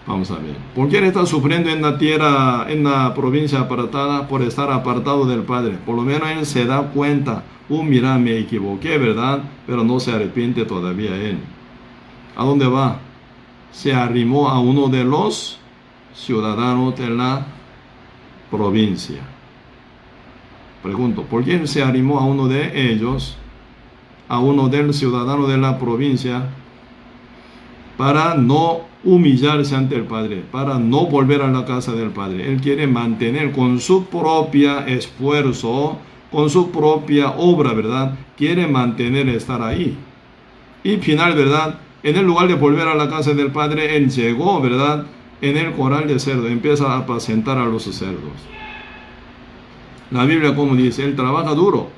Vamos a ver. ¿Por qué él está sufriendo en la tierra, en la provincia apartada? Por estar apartado del Padre. Por lo menos él se da cuenta. Mira, me equivoqué, ¿verdad? Pero no se arrepiente todavía él. ¿A dónde va? Se arrimó a uno de los ciudadanos de la provincia. Pregunto, ¿por qué él se arrimó a uno de ellos, a uno del ciudadano de la provincia? Para no humillarse ante el Padre, para no volver a la casa del Padre. Él quiere mantener con su propia esfuerzo, con su propia obra, ¿verdad? Quiere mantener estar ahí. Y final, ¿verdad?, en el lugar de volver a la casa del Padre, él llegó, ¿verdad?, en el corral de cerdos, empieza a apacentar a los cerdos. La Biblia, como dice, él trabaja duro,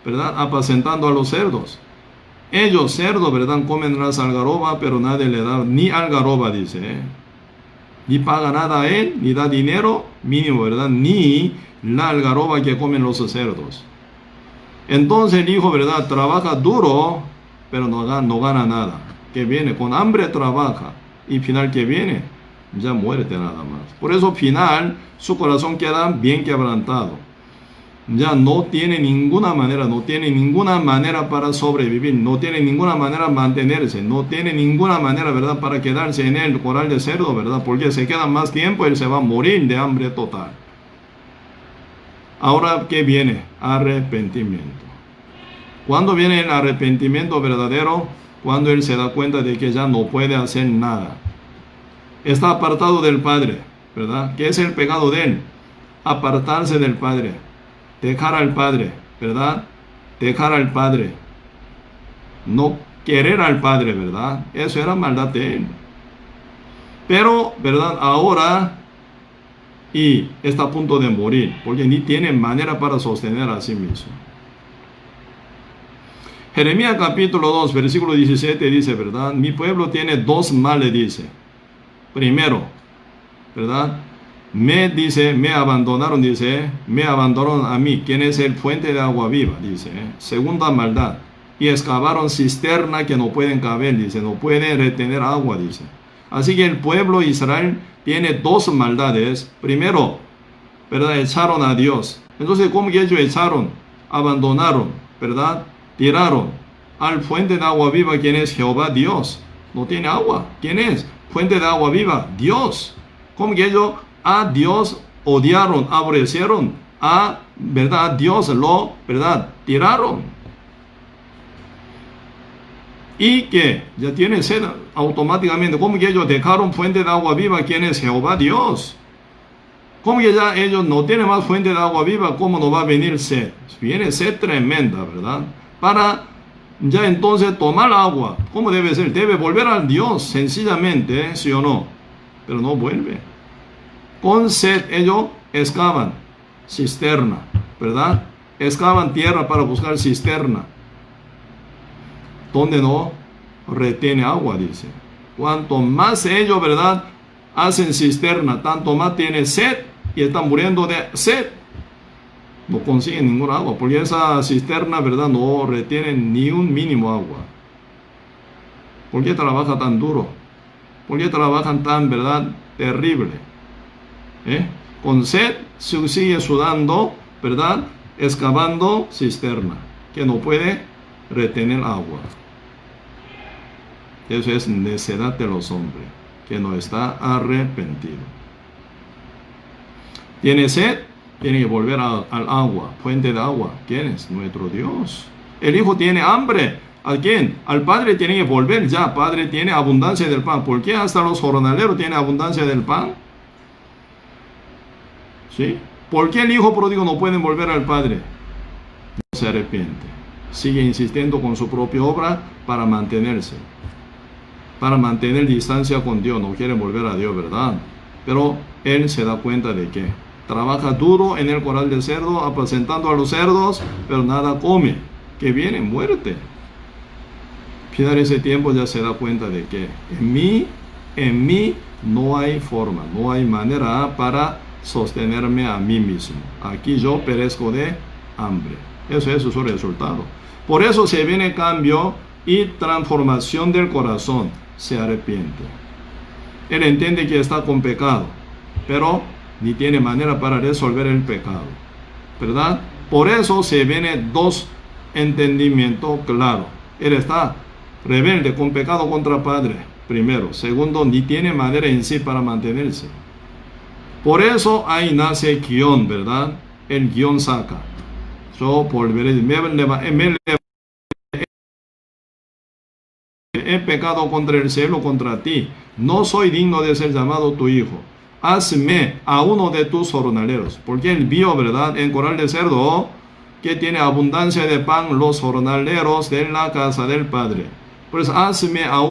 ¿verdad?, apacentando a los cerdos. Ellos, cerdos, ¿verdad?, comen las algarrobas, pero nadie le da ni algarroba, dice, ni paga nada a él, ni da dinero mínimo, ¿verdad?, ni la algarroba que comen los cerdos. Entonces el hijo, ¿verdad?, trabaja duro, pero no gana nada. Que viene, con hambre trabaja, y final que viene, ya muerte nada más. Por eso final, su corazón queda bien quebrantado. Ya no tiene ninguna manera para sobrevivir, no tiene ninguna manera mantenerse, no tiene ninguna manera, ¿verdad?, para quedarse en el corral de cerdo, ¿verdad?, porque se queda más tiempo, él se va a morir de hambre total. Ahora, ¿qué viene? Arrepentimiento. ¿Cuándo viene el arrepentimiento verdadero? Cuando él se da cuenta de que ya no puede hacer nada. está apartado del Padre, ¿verdad? ¿Qué es el pecado de él? Apartarse del Padre, dejar al Padre, ¿verdad? Dejar al Padre, no querer al Padre, ¿verdad? Eso era maldad de él. Pero, ¿verdad? Ahora, y está a punto de morir, porque ni tiene manera para sostener a sí mismo. Jeremías capítulo 2, versículo 17 dice, ¿verdad? Mi pueblo tiene dos males, dice. Primero, ¿verdad? Me abandonaron, dice, me abandonaron a mí, quien es el fuente de agua viva, dice. Segunda maldad, y excavaron cisterna que no pueden caber, dice, no pueden retener agua, dice. Así que el pueblo de Israel tiene dos maldades. Primero, ¿verdad? Echaron a Dios. Entonces, ¿cómo que ellos echaron? Abandonaron, ¿verdad? Tiraron al fuente de agua viva, quien es Jehová Dios. No tiene agua. ¿Quién es? Fuente de agua viva, Dios. ¿Cómo que ellos a Dios odiaron, aborrecieron? ¿Verdad? A Dios lo, ¿verdad? Tiraron. Y que ya tiene sed automáticamente. ¿Cómo que ellos dejaron fuente de agua viva, quien es Jehová Dios? ¿Cómo que ya ellos no tienen más fuente de agua viva? ¿Cómo no va a venir sed? Viene sed tremenda, ¿verdad? Para ya entonces tomar agua. ¿Cómo debe ser? Debe volver al Dios, sencillamente, ¿sí o no? Pero no vuelve. Con sed ellos excavan cisterna, ¿verdad? Excavan tierra para buscar cisterna, donde no retiene agua, dice. Cuanto más ellos, ¿verdad?, hacen cisterna, tanto más tiene sed y están muriendo de sed. No consiguen ninguna agua, porque esa cisterna, ¿verdad?, no retiene ni un mínimo agua. ¿Por qué trabaja tan duro? ¿Por qué trabajan tan, ¿verdad?, terrible? Con sed sigue sudando, ¿verdad?, excavando cisterna, que no puede retener agua. Eso es necedad de los hombres, que no está arrepentido. Tiene sed, tiene que volver al agua, fuente de agua. ¿Quién es? Nuestro Dios. El Hijo tiene hambre. ¿A quién? Al Padre tiene que volver ya. Padre tiene abundancia del pan. ¿Por qué hasta los jornaleros tienen abundancia del pan? ¿Sí? ¿Por qué el Hijo pródigo no puede volver al Padre? No se arrepiente. Sigue insistiendo con su propia obra para mantenerse, para mantener distancia con Dios. No quiere volver a Dios, ¿verdad? Pero él se da cuenta de que trabaja duro en el corral del cerdo, apacentando a los cerdos, pero nada come, que viene muerte. Final ese tiempo ya se da cuenta de que en mí no hay forma, no hay manera para sostenerme a mí mismo. Aquí yo perezco de hambre. Eso es su resultado. Por eso se viene cambio y transformación del corazón. Se arrepiente. Él entiende que está con pecado, pero ni tiene manera para resolver el pecado, ¿verdad? Por eso se viene dos entendimientos claros. Él está rebelde, con pecado contra Padre, primero. Segundo, ni tiene manera en sí para mantenerse. Por eso ahí nace guión, ¿verdad? El guión saca. Yo volveré, he pecado contra el cielo, contra ti. No soy digno de ser llamado tu hijo. Hazme a uno de tus jornaleros. Porque él vio, ¿verdad?, en corral de cerdo, que tiene abundancia de pan los jornaleros de la casa del Padre. Pues hazme a uno.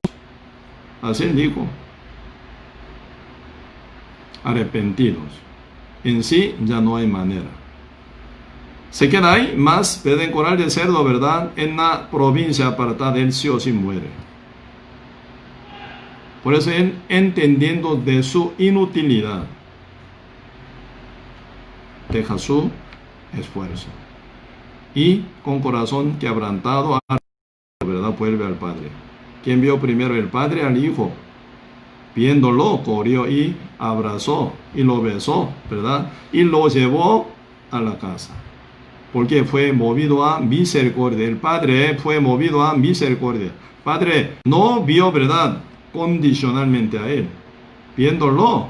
Así él dijo. Arrepentidos. En sí ya no hay manera. Se queda ahí más, pero en corral de cerdo, ¿verdad?, en la provincia apartada, él sí o sí muere. Por eso él, entendiendo de su inutilidad, deja su esfuerzo y con corazón quebrantado, ¿verdad?, vuelve al Padre. ¿Quién vio primero? El Padre al Hijo. Viéndolo, corrió y abrazó y lo besó, ¿verdad? Y lo llevó a la casa. Porque fue movido a misericordia. El Padre fue movido a misericordia. Padre no vio, ¿verdad?, condicionalmente a él. Viéndolo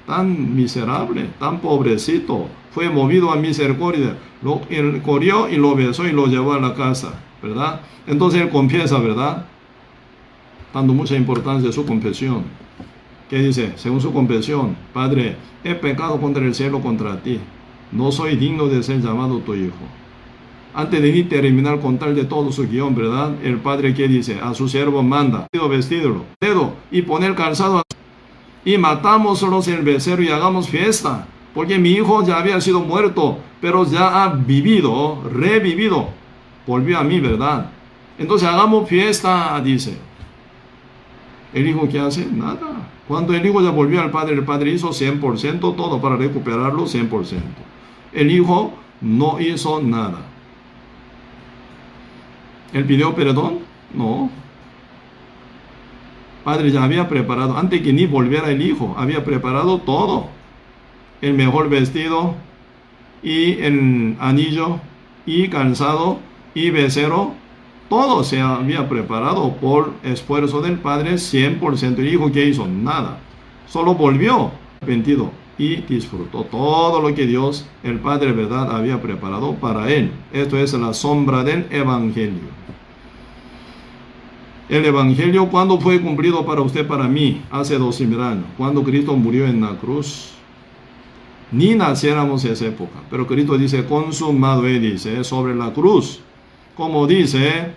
tan miserable, tan pobrecito, fue movido a misericordia. Él corrió y lo besó y lo llevó a la casa, ¿verdad? Entonces él confiesa, ¿verdad?, dando mucha importancia a su confesión. ¿Qué dice? Según su confesión, Padre, he pecado contra el cielo, contra ti. No soy digno de ser llamado tu hijo. Antes de terminar con tal de todo su guión, ¿verdad? El padre, ¿qué dice? A su siervo manda, vestídolo, y poner calzado, y matámoslos en el becerro y hagamos fiesta, porque mi hijo ya había sido muerto, pero ya ha vivido, revivido, volvió a mí, ¿verdad? Entonces hagamos fiesta, dice. ¿El hijo qué hace? Nada. Cuando el hijo ya volvió al padre, el padre hizo 100% todo para recuperarlo 100%. El hijo no hizo nada. ¿Él pidió perdón? No. Padre ya había preparado, antes que ni volviera el hijo, había preparado todo. El mejor vestido, y el anillo, y calzado, y becerro. Todo se había preparado por esfuerzo del padre 100%. El hijo, ¿qué hizo? Nada. Solo volvió arrepentido y disfrutó todo lo que Dios, el Padre, ¿verdad?, había preparado para él. Esto es la sombra del Evangelio. El Evangelio, ¿cuándo fue cumplido para usted, para mí? Hace 2000 años, cuando Cristo murió en la cruz. Ni naciéramos en esa época, pero Cristo dice, consumado es, dice, sobre la cruz. Como dice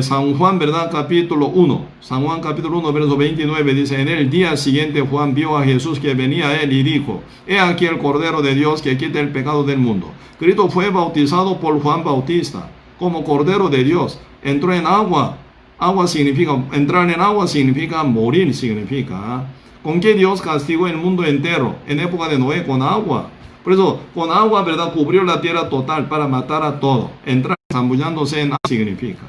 San Juan, ¿verdad? Capítulo 1. San Juan capítulo 1, verso 29, dice, en el día siguiente Juan vio a Jesús que venía a él y dijo, he aquí el Cordero de Dios que quita el pecado del mundo. Cristo fue bautizado por Juan Bautista como Cordero de Dios. Entró en agua. Agua significa, entrar en agua significa morir, significa. ¿Con qué Dios castigó el mundo entero? En época de Noé, con agua. Por eso, con agua, ¿verdad?, cubrió la tierra total para matar a todo. Entrar zambullándose en agua significa.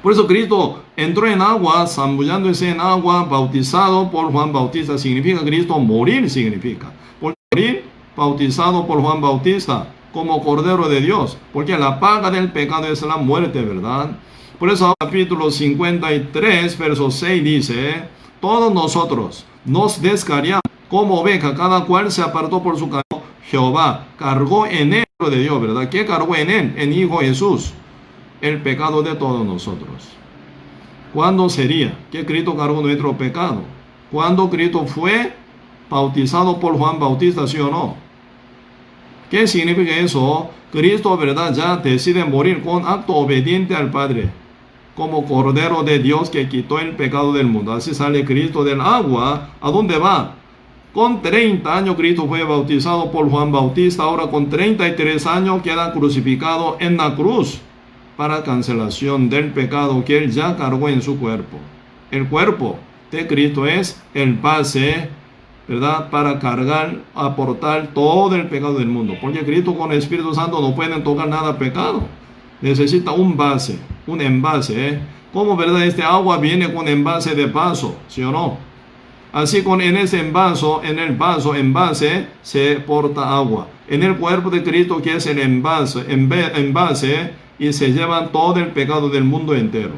Por eso Cristo entró en agua, zambullándose en agua, bautizado por Juan Bautista. Significa Cristo morir, significa. Por morir, bautizado por Juan Bautista como Cordero de Dios. Porque la paga del pecado es la muerte, ¿verdad? Por eso capítulo 53, verso 6 dice, todos nosotros nos descarriamos como oveja, cada cual se apartó por su camino. Jehová cargó en él de Dios, ¿verdad? ¿Qué cargó en él? En Hijo Jesús, el pecado de todos nosotros. ¿Cuándo sería que Cristo cargó nuestro pecado? Cuando Cristo fue bautizado por Juan Bautista, ¿sí o no? ¿Qué significa eso? Cristo, ¿verdad?, ya decide morir con acto obediente al Padre, como Cordero de Dios que quitó el pecado del mundo. Así sale Cristo del agua. ¿A dónde va? Con 30 años Cristo fue bautizado por Juan Bautista. Ahora con 33 años queda crucificado en la cruz para cancelación del pecado que él ya cargó en su cuerpo. El cuerpo de Cristo es el base, ¿verdad?, para cargar, aportar todo el pecado del mundo. Porque Cristo con el Espíritu Santo no pueden tocar nada pecado. Necesita un base, un envase. ¿Cómo, verdad? Este agua viene con envase de vaso, ¿sí o no? Así en ese envase se porta agua. En el cuerpo de Cristo, que es el envase, y se llevan todo el pecado del mundo entero.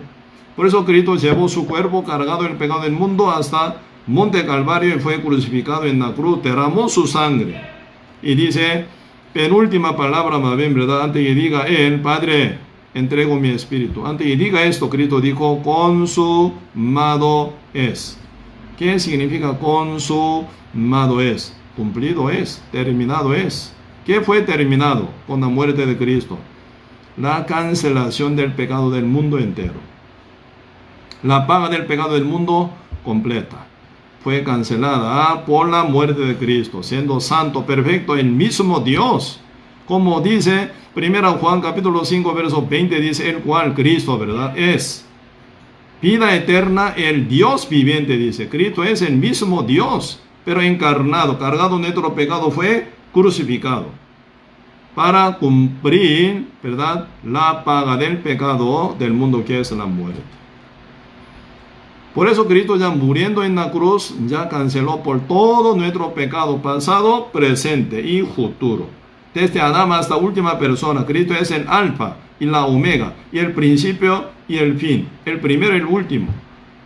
Por eso Cristo llevó su cuerpo cargado del pecado del mundo hasta Monte Calvario y fue crucificado en la cruz, derramó su sangre. Y dice, penúltima palabra más bien, ¿verdad? Antes que diga él, Padre, entrego mi espíritu. Antes que diga esto, Cristo dijo, consumado es. ¿Qué significa consumado es? Cumplido es, terminado es. ¿Qué fue terminado con la muerte de Cristo? La cancelación del pecado del mundo entero. La paga del pecado del mundo completa. Fue cancelada por la muerte de Cristo, siendo santo, perfecto, el mismo Dios. Como dice 1 Juan capítulo 5, verso 20, dice, el cual Cristo, ¿verdad?, es vida eterna, el Dios viviente, dice. Cristo es el mismo Dios, pero encarnado, cargado nuestro pecado, fue crucificado para cumplir, ¿verdad?, la paga del pecado del mundo, que es la muerte. Por eso Cristo, ya muriendo en la cruz, ya canceló por todo nuestro pecado pasado, presente y futuro. Desde Adán hasta última persona, Cristo es el alfa y la omega, y el principio y el fin, el primero y el último.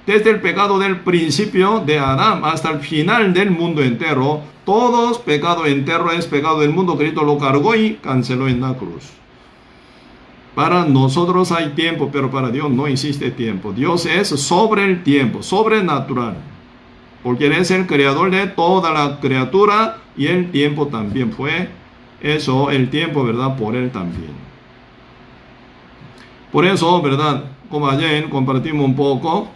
Desde el pecado del principio de Adán hasta el final del mundo entero, todos pecado entero es pecado del mundo. Cristo lo cargó y canceló en la cruz. Para nosotros hay tiempo, pero para Dios no existe tiempo. Dios es sobre el tiempo, sobrenatural. porque Él es el creador de toda la criatura y el tiempo también fue eso, el tiempo, ¿verdad? Por Él también. Por eso, ¿verdad? Como ayer compartimos un poco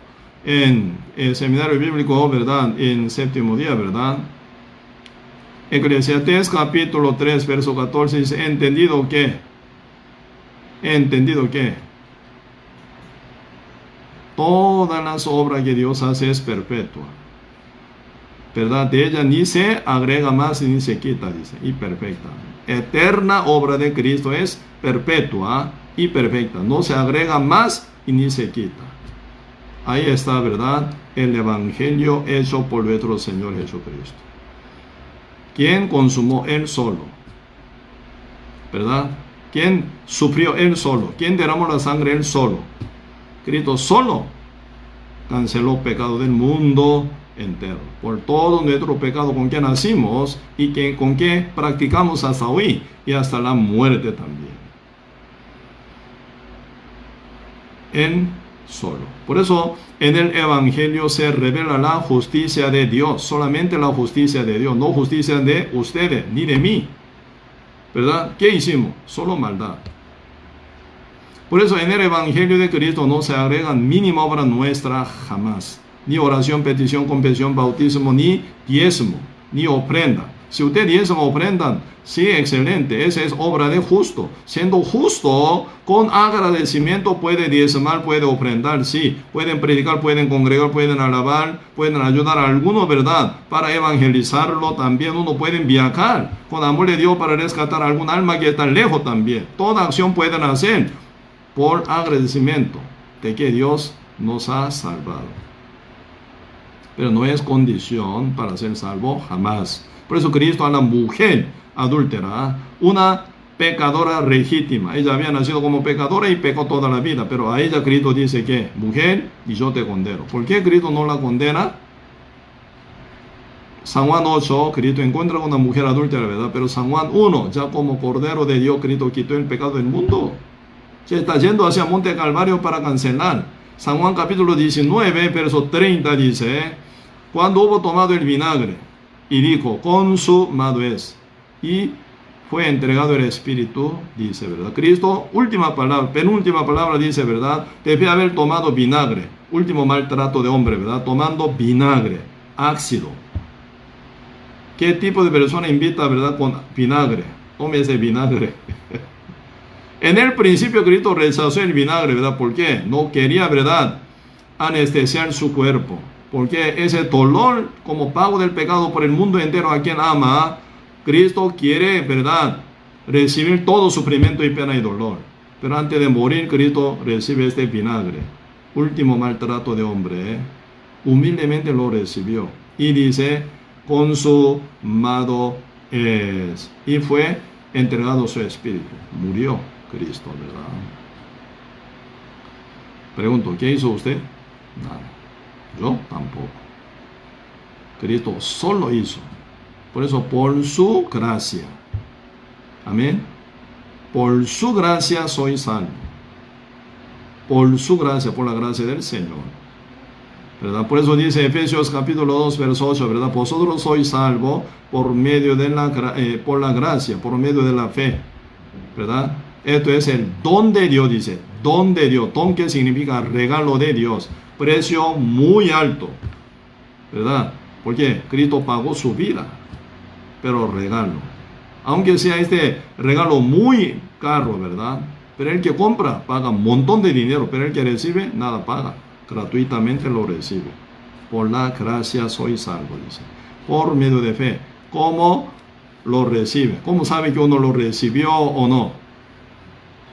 en el seminario bíblico, ¿verdad? En séptimo día, ¿verdad? Eclesiastés capítulo 3, verso 14 dice, ¿entendido qué? ¿Entendido qué? Todas las obras que Dios hace es perpetua, ¿verdad? De ella ni se agrega más ni se quita, dice, y perfecta. Eterna obra de Cristo es perpetua y perfecta, no se agrega más y ni se quita. Ahí está, ¿verdad? El evangelio hecho por nuestro Señor Jesucristo, quien consumó Él solo, ¿verdad? Quien sufrió Él solo, quien derramó la sangre Él solo. Cristo solo canceló el pecado del mundo entero, por todo nuestro pecado con que nacimos y con que practicamos hasta hoy y hasta la muerte también. Él solo. Por eso en el evangelio se revela la justicia de Dios, solamente la justicia de Dios, no justicia de ustedes ni de mí, ¿verdad? ¿Qué hicimos? Solo maldad. Por eso en el evangelio de Cristo no se agregan mínima obra nuestra jamás, ni oración, petición, confesión, bautismo, ni diezmo, ni ofrenda. Si usted diezmo ofrendan, sí, excelente, esa es obra de justo. Siendo justo, con agradecimiento puede diezmar, puede ofrendar, sí. Pueden predicar, pueden congregar, pueden alabar, pueden ayudar a alguno, ¿verdad? Para evangelizarlo también uno puede viajar con amor de Dios para rescatar a algún alma que está lejos también. Toda acción pueden hacer por agradecimiento de que Dios nos ha salvado. Pero no es condición para ser salvo jamás. Por eso Cristo a la mujer adúltera, una pecadora legítima, ella había nacido como pecadora y pecó toda la vida, pero a ella Cristo dice que, mujer, y yo te condeno. ¿Por qué Cristo no la condena? San Juan 8, Cristo encuentra a una mujer adúltera, ¿verdad? Pero San Juan 1, ya como Cordero de Dios, Cristo quitó el pecado del mundo. Se está yendo hacia Monte Calvario para cancelar. San Juan capítulo 19, verso 30 dice, cuando hubo tomado el vinagre y dijo, consumado es, y fue entregado el Espíritu, dice, ¿verdad? Cristo, última palabra, penúltima palabra dice, ¿verdad? Debe haber tomado vinagre, último maltrato de hombre, ¿verdad? Tomando vinagre, ácido. ¿Qué tipo de persona invita, ¿verdad? Con vinagre. Tome ese vinagre. En el principio Cristo rechazó el vinagre, ¿verdad? ¿Por qué? No quería, ¿verdad? Anestesiar su cuerpo. Porque ese dolor como pago del pecado por el mundo entero a quien ama, Cristo quiere, ¿verdad? Recibir todo sufrimiento y pena y dolor. Pero antes de morir, Cristo recibe este vinagre. Último maltrato de hombre, ¿eh? Humildemente lo recibió. Y dice, consumado es. Y fue entregado su espíritu. Murió Cristo, ¿verdad? Pregunto, ¿qué hizo usted? Nada. Yo tampoco. Cristo solo hizo. Por eso, por su gracia. Amén. Por su gracia soy salvo. Por su gracia, por la gracia del Señor, ¿verdad? Por eso dice Efesios capítulo 2, verso 8, ¿verdad? Vosotros sois salvos por medio de por la gracia, por medio de la fe, ¿verdad? Esto es el don de Dios, dice. Don de Dios. Don que significa regalo de Dios. Precio muy alto, ¿verdad? Porque Cristo pagó su vida, pero regalo. Aunque sea este regalo muy caro, ¿verdad? Pero el que compra paga un montón de dinero, pero el que recibe nada paga. Gratuitamente lo recibe. Por la gracia soy salvo, dice. Por medio de fe. ¿Cómo lo recibe? ¿Cómo sabe que uno lo recibió o no?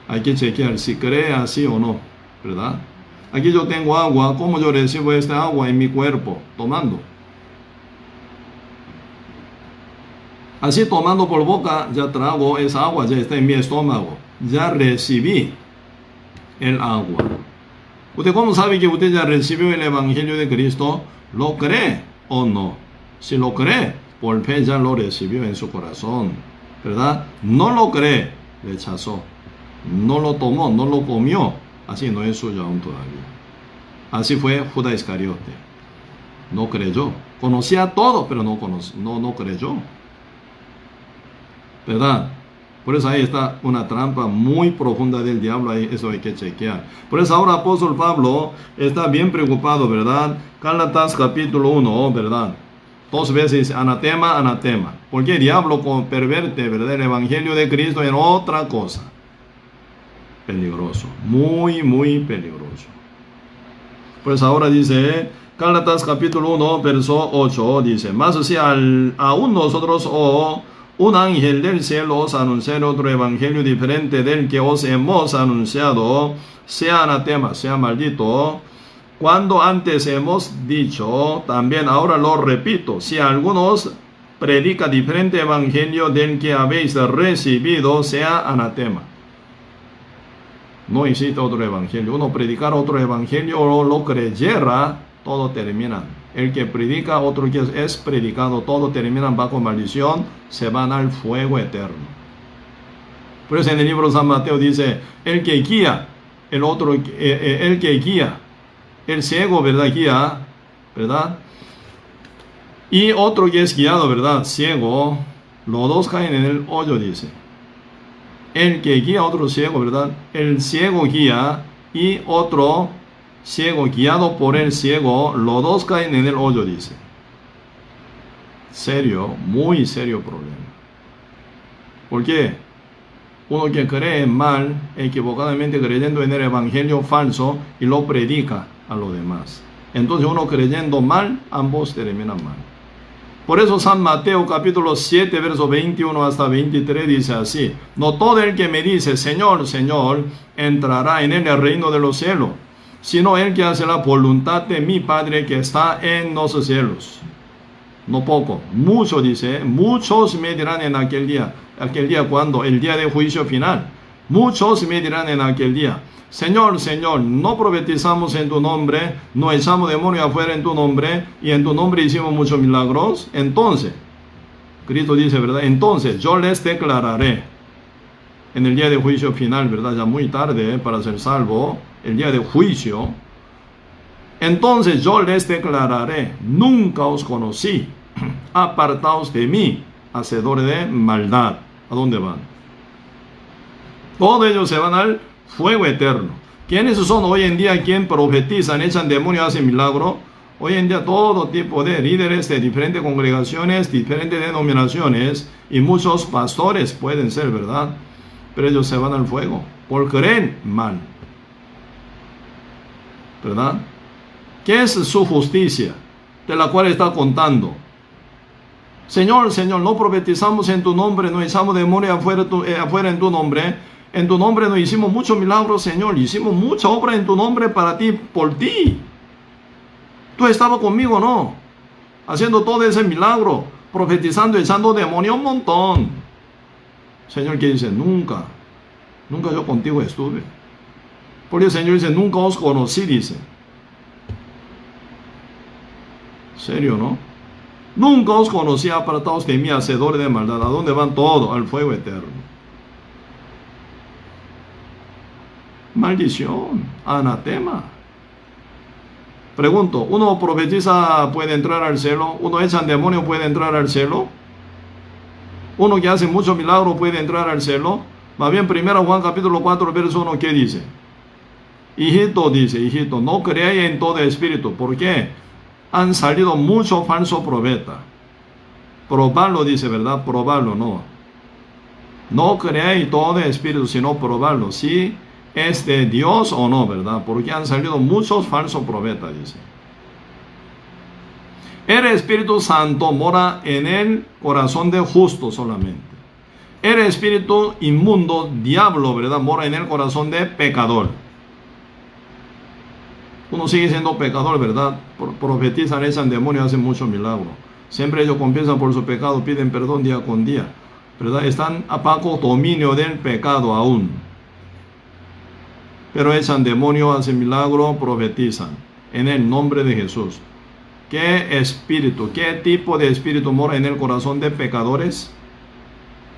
Hay que chequear si cree así o no, ¿verdad? Aquí yo tengo agua. ¿Cómo yo recibo esta agua en mi cuerpo? Tomando. Así tomando por boca, ya trago esa agua, ya está en mi estómago. Ya recibí el agua. ¿Usted cómo sabe que usted ya recibió el Evangelio de Cristo? ¿Lo cree o no? Si lo cree, por fe ya lo recibió en su corazón, ¿verdad? No lo cree, rechazó. No lo tomó, no lo comió. Así no es suyo aún todavía. Así fue Judas Iscariote. No creyó. Conocía todo, pero no creyó. ¿Verdad? Por eso ahí está una trampa muy profunda del diablo, ahí eso hay que chequear. Por eso ahora apóstol Pablo está bien preocupado, ¿verdad? Gálatas capítulo 1, ¿verdad? 2 veces dice anatema, anatema. Porque el diablo perverte, ¿verdad? El evangelio de Cristo en otra cosa. Peligroso, muy, muy peligroso. Pues ahora dice Gálatas capítulo 1, verso 8, dice, mas si aún nosotros un ángel del cielo os anunciar otro evangelio diferente del que os hemos anunciado, sea anatema, sea maldito, cuando antes hemos dicho, también ahora lo repito, si algunos predica diferente evangelio del que habéis recibido, sea anatema. No existe otro evangelio. Uno predicar otro evangelio o lo creyera, todo termina. El que predica, otro que es predicado, todo termina bajo maldición, se van al fuego eterno. Por eso en el libro de San Mateo dice, el que guía, el que guía, el ciego, ¿verdad? Guía, ¿verdad? Y otro que es guiado, ¿verdad? Ciego, los dos caen en el hoyo, dice. El que guía a otro ciego, ¿verdad? El ciego guía y otro ciego guiado por el ciego, los dos caen en el hoyo, dice. Serio, muy serio problema. ¿Por qué? Uno que cree mal, equivocadamente creyendo en el evangelio falso y lo predica a los demás. Entonces uno creyendo mal, ambos terminan mal. Por eso San Mateo capítulo 7, verso 21 hasta 23 dice así, no todo el que me dice, Señor, Señor, entrará en el reino de los cielos, sino el que hace la voluntad de mi Padre que está en los cielos. No poco, mucho dice, muchos me dirán en aquel día cuando, el día de juicio final, muchos me dirán en aquel día, Señor, Señor, no profetizamos en tu nombre, no echamos demonios afuera en tu nombre, y en tu nombre hicimos muchos milagros. Entonces, Cristo dice, ¿verdad? Entonces yo les declararé, en el día de juicio final, ¿verdad? Ya muy tarde para ser salvo, el día de juicio. Entonces yo les declararé, nunca os conocí, apartaos de mí, hacedores de maldad. ¿A dónde van? Todos ellos se van al fuego eterno. ¿Quiénes son hoy en día quien profetizan, echan demonios, hacen milagro? Hoy en día todo tipo de líderes de diferentes congregaciones, diferentes denominaciones y muchos pastores pueden ser, ¿verdad? Pero ellos se van al fuego por creer mal, ¿verdad? ¿Qué es su justicia de la cual está contando? Señor, Señor, no profetizamos en tu nombre, no echamos demonios afuera en tu nombre. En tu nombre nos hicimos muchos milagros, Señor. Hicimos mucha obra en tu nombre para ti, por ti. Tú estabas conmigo, ¿no? Haciendo todo ese milagro, profetizando, echando demonios un montón. Señor, que dice, nunca yo contigo estuve. Porque el Señor dice, nunca os conocí, dice. Serio, ¿no? Nunca os conocí, apartados de mí, hacedores de maldad. ¿A dónde van todos? Al fuego eterno. Maldición, anatema. Pregunto, ¿uno profetiza puede entrar al cielo? ¿Uno echa demonio puede entrar al cielo? ¿Uno que hace muchos milagros puede entrar al cielo? Más bien, 1 Juan capítulo 4, verso 1, ¿qué dice? Hijito, dice, hijito, no creáis en todo espíritu. ¿Por qué? Han salido muchos falsos profetas. Probarlo, dice, ¿verdad? Probarlo, no. No creáis todo espíritu, sino probarlo. Sí, es de Dios o no, ¿verdad? Porque han salido muchos falsos profetas, dice. El Espíritu Santo mora en el corazón de justo solamente. El espíritu inmundo, diablo, ¿verdad? Mora en el corazón de pecador. Uno sigue siendo pecador, ¿verdad? Profetizan, echan demonios, hacen muchos milagros. Siempre ellos confiesan por su pecado, piden perdón día con día, ¿verdad? Están bajo dominio del pecado aún. Pero echan demonios, hacen milagros, profetizan en el nombre de Jesús. ¿Qué espíritu, qué tipo de espíritu mora en el corazón de pecadores?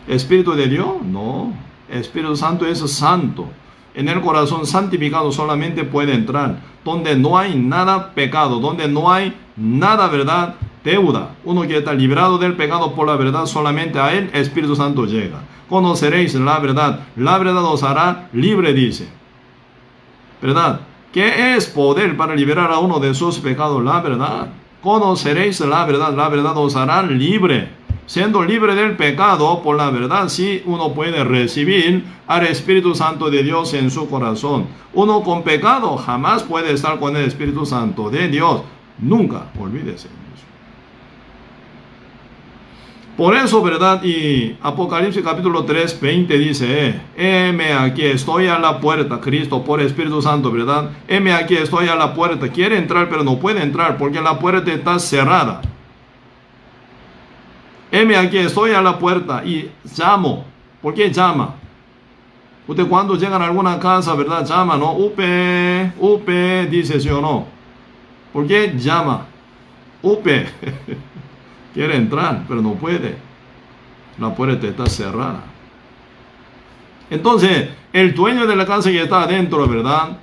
¿Espíritu de Dios? No. Espíritu Santo es santo. En el corazón santificado solamente puede entrar. Donde no hay nada pecado, donde no hay nada, ¿verdad? Deuda. Uno que está librado del pecado por la verdad, solamente a él Espíritu Santo llega. Conoceréis la verdad os hará libre, dice. ¿Verdad? ¿Qué es poder para liberar a uno de sus pecados? La verdad. Conoceréis la verdad os hará libre. Siendo libre del pecado por la verdad, sí uno puede recibir al Espíritu Santo de Dios en su corazón. Uno con pecado jamás puede estar con el Espíritu Santo de Dios. Nunca, olvídese. Por eso, ¿verdad? Y Apocalipsis capítulo 3, 20 dice, heme aquí, estoy a la puerta, Cristo por Espíritu Santo, ¿verdad? Heme aquí, estoy a la puerta. Quiere entrar, pero no puede entrar porque la puerta está cerrada. Heme aquí, estoy a la puerta y llamo. ¿Por qué llama? Usted cuando llegan a alguna casa, ¿verdad? Llama, ¿no? Upe, upe, dice, ¿sí o no? ¿Por qué llama? Upe. Quiere entrar, pero no puede. La puerta está cerrada. Entonces, el dueño de la casa que está adentro, ¿verdad?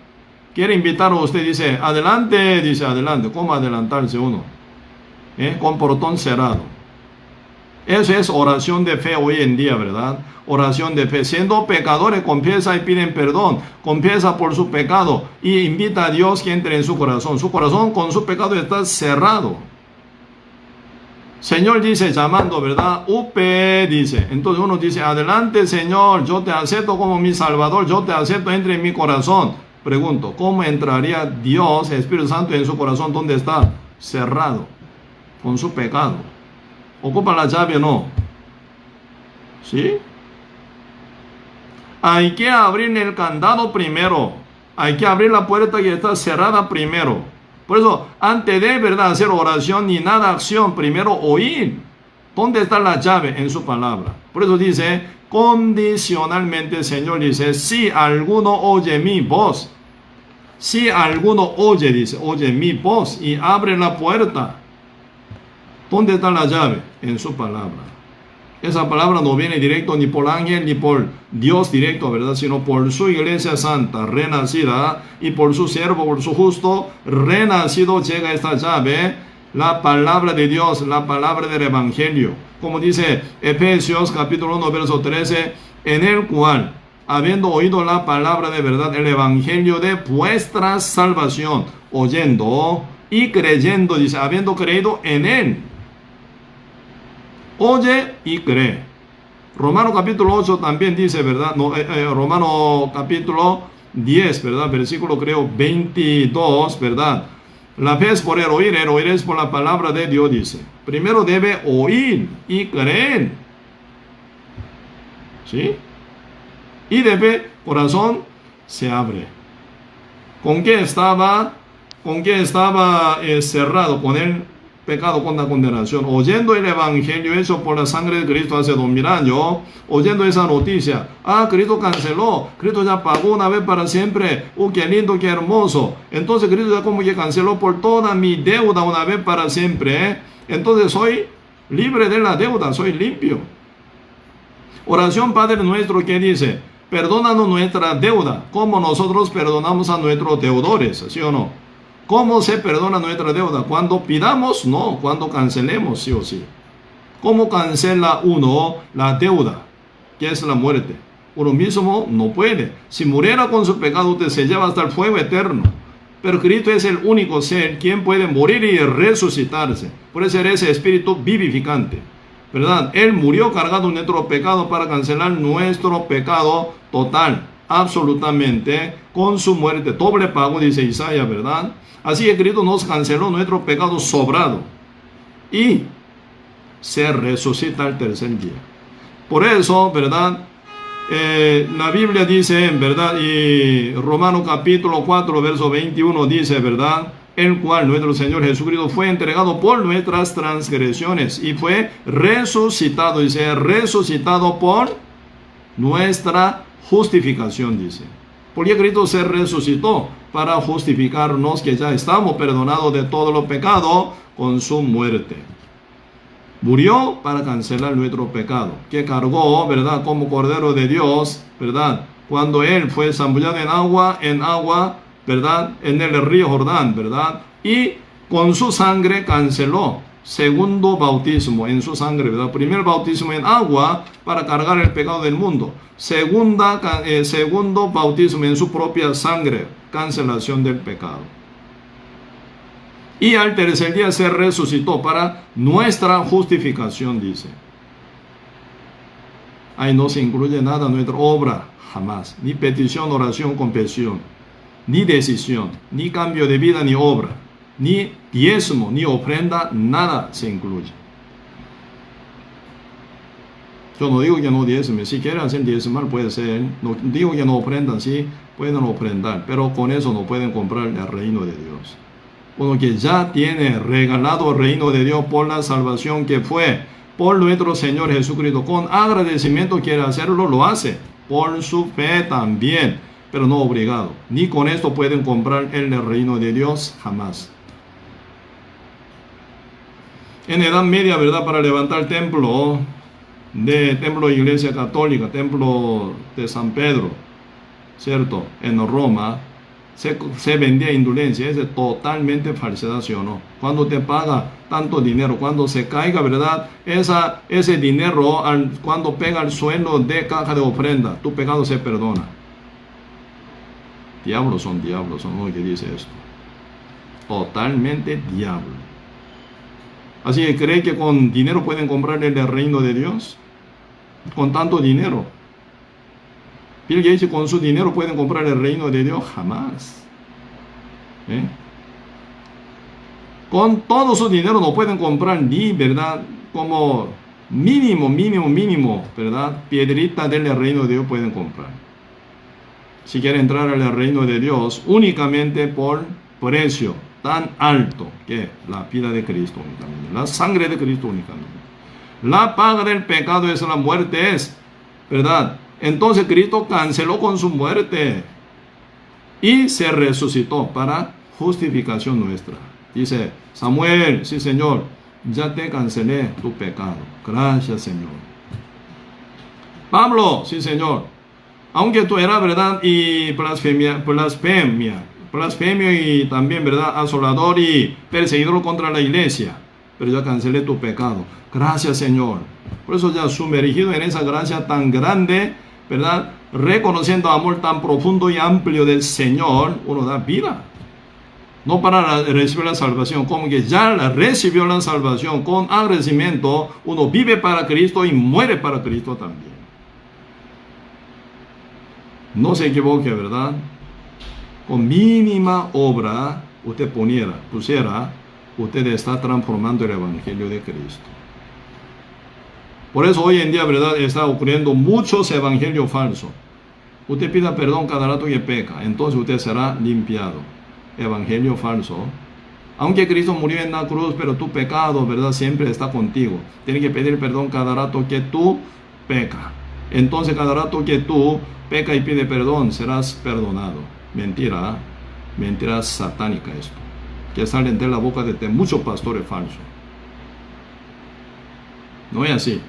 Quiere invitar a usted, dice, adelante. ¿Cómo adelantarse uno? Con portón cerrado. Eso es oración de fe hoy en día, ¿verdad? Oración de fe. Siendo pecadores, confiesa y piden perdón. Confiesa por su pecado y invita a Dios que entre en su corazón. Su corazón con su pecado está cerrado. Señor dice, llamando, ¿verdad? Upe, dice. Entonces uno dice, adelante, Señor, yo te acepto como mi Salvador, yo te acepto, entre en mi corazón. Pregunto, ¿cómo entraría Dios, Espíritu Santo, en su corazón donde está? Cerrado, con su pecado. ¿Ocupa la llave o no? ¿Sí? Hay que abrir el candado primero. Hay que abrir la puerta que está cerrada primero. Por eso, antes de, ¿verdad?, hacer oración ni nada acción, primero oír. ¿Dónde está la llave? En su palabra. Por eso dice, condicionalmente el Señor dice, si alguno oye mi voz. Si alguno oye, dice, oye mi voz y abre la puerta. ¿Dónde está la llave? En su palabra. Esa palabra no viene directo ni por ángel ni por Dios directo, ¿verdad? Sino por su iglesia santa, renacida, y por su siervo, por su justo, renacido, llega esta llave, la palabra de Dios, la palabra del Evangelio. Como dice Efesios capítulo 1, verso 13, en el cual, habiendo oído la palabra de verdad, el Evangelio de vuestra salvación, oyendo y creyendo, dice, habiendo creído en él. Oye y cree. Romano capítulo 8 también dice, ¿verdad? No, Romano capítulo 10, ¿verdad? Versículo creo 22, ¿verdad? La fe es por el oír es por la palabra de Dios, dice. Primero debe oír y creer. ¿Sí? Y debe, corazón se abre. ¿Con qué estaba cerrado? Con el pecado, con la condenación. Oyendo el Evangelio hecho por la sangre de Cristo hace 2000 años, oyendo esa noticia, Cristo canceló, Cristo ya pagó una vez para siempre, qué lindo, qué hermoso. Entonces Cristo ya como que canceló por toda mi deuda una vez para siempre, Entonces soy libre de la deuda, soy limpio. Oración Padre nuestro que dice, perdónanos nuestra deuda, como nosotros perdonamos a nuestros deudores, ¿sí o no? ¿Cómo se perdona nuestra deuda? Cuando pidamos, no, cuando cancelemos, sí o sí. ¿Cómo cancela uno la deuda? Que es la muerte. Uno mismo no puede. Si muriera con su pecado, usted se lleva hasta el fuego eterno. Pero Cristo es el único ser quien puede morir y resucitarse. Por eso es ese espíritu vivificante, ¿verdad? Él murió cargando nuestro pecado para cancelar nuestro pecado total, absolutamente, con su muerte. Doble pago, dice Isaías, ¿verdad? Así que Cristo nos canceló nuestro pecado sobrado y se resucita el tercer día. Por eso, ¿verdad? La Biblia dice, ¿verdad? Y Romanos capítulo 4, verso 21 dice, ¿verdad? El cual nuestro Señor Jesucristo fue entregado por nuestras transgresiones y fue resucitado, dice, resucitado por nuestra justificación, dice. Porque Cristo se resucitó para justificarnos, que ya estamos perdonados de todo lo pecado con su muerte. Murió para cancelar nuestro pecado, que cargó, ¿verdad?, como Cordero de Dios, ¿verdad?, cuando Él fue zambullado en agua, ¿verdad?, en el río Jordán, ¿verdad?, y con su sangre canceló. Segundo bautismo en su sangre, ¿verdad? Primer bautismo en agua para cargar el pecado del mundo. Segundo bautismo en su propia sangre, cancelación del pecado. Y al tercer día se resucitó para nuestra justificación, dice. Ahí no se incluye nada nuestra obra, jamás. Ni petición, oración, confesión, ni decisión, ni cambio de vida, ni obra, ni diezmo, ni ofrenda, nada se incluye. Yo no digo que no diezmen, si quieren hacer diezmar puede ser, no digo que no ofrendan, sí, pueden ofrendar, pero con eso no pueden comprar el reino de Dios. Uno que ya tiene regalado el reino de Dios por la salvación que fue por nuestro Señor Jesucristo, con agradecimiento quiere hacerlo, lo hace, por su fe también, pero no obligado. Ni con esto pueden comprar el reino de Dios, jamás. En Edad Media, ¿verdad? Para levantar templo de Iglesia Católica, templo de San Pedro, ¿cierto? En Roma, se vendía indulencia. Es totalmente falsedad, ¿sí o no? Cuando te paga tanto dinero, cuando se caiga, ¿verdad? Ese dinero, cuando pega el suelo de caja de ofrenda, tu pecado se perdona. Diablos son lo que dice esto. Totalmente diablo. Así que cree que con dinero pueden comprar el reino de Dios. Con tanto dinero. Bill Gates con su dinero pueden comprar el reino de Dios, jamás. Con todo su dinero no pueden comprar ni, ¿verdad? Como mínimo, ¿verdad? Piedrita del reino de Dios pueden comprar. Si quieren entrar al reino de Dios únicamente por precio tan alto que la vida de Cristo únicamente, la sangre de Cristo únicamente. La paga del pecado es la muerte, ¿verdad? Entonces Cristo canceló con su muerte y se resucitó para justificación nuestra. Dice Samuel, sí Señor, ya te cancelé tu pecado. Gracias Señor. Pablo, sí Señor, aunque tú eras, ¿verdad? Y blasfemio y también, ¿verdad? Asolador y perseguidor contra la iglesia, pero ya cancelé tu pecado. Gracias Señor. Por eso ya sumergido en esa gracia tan grande, ¿verdad? Reconociendo amor tan profundo y amplio del Señor, uno da vida. No para recibir la salvación, como que ya recibió la salvación con agradecimiento, uno vive para Cristo y muere para Cristo también. No se equivoque, ¿verdad? Con mínima obra usted pusiera, usted está transformando el Evangelio de Cristo. Por eso hoy en día, ¿verdad? Está ocurriendo muchos evangelios falsos. Usted pida perdón cada rato que peca, entonces usted será limpiado. Evangelio falso. Aunque Cristo murió en la cruz, pero tu pecado, ¿verdad? Siempre está contigo. Tienes que pedir perdón cada rato que tú peca. Entonces cada rato que tú peca y pide perdón, serás perdonado. Mentira, mentira satánica esto, que salen de la boca de muchos pastores falsos. No es así.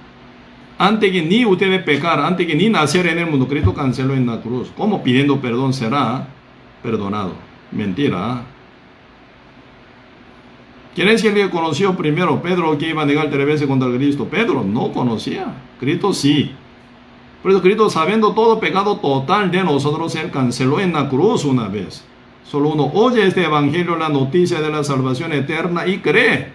Antes que ni ustedes pecar, antes que ni nacer en el mundo, Cristo canceló en la cruz. ¿Cómo pidiendo perdón será perdonado? Mentira. ¿Quién es quien le conoció primero? Pedro, que iba a negar 3 veces contra Cristo. Pedro no conocía. Cristo sí. Por eso Cristo, sabiendo todo pecado total de nosotros, Él canceló en la cruz una vez. Solo uno oye este evangelio, la noticia de la salvación eterna, y cree.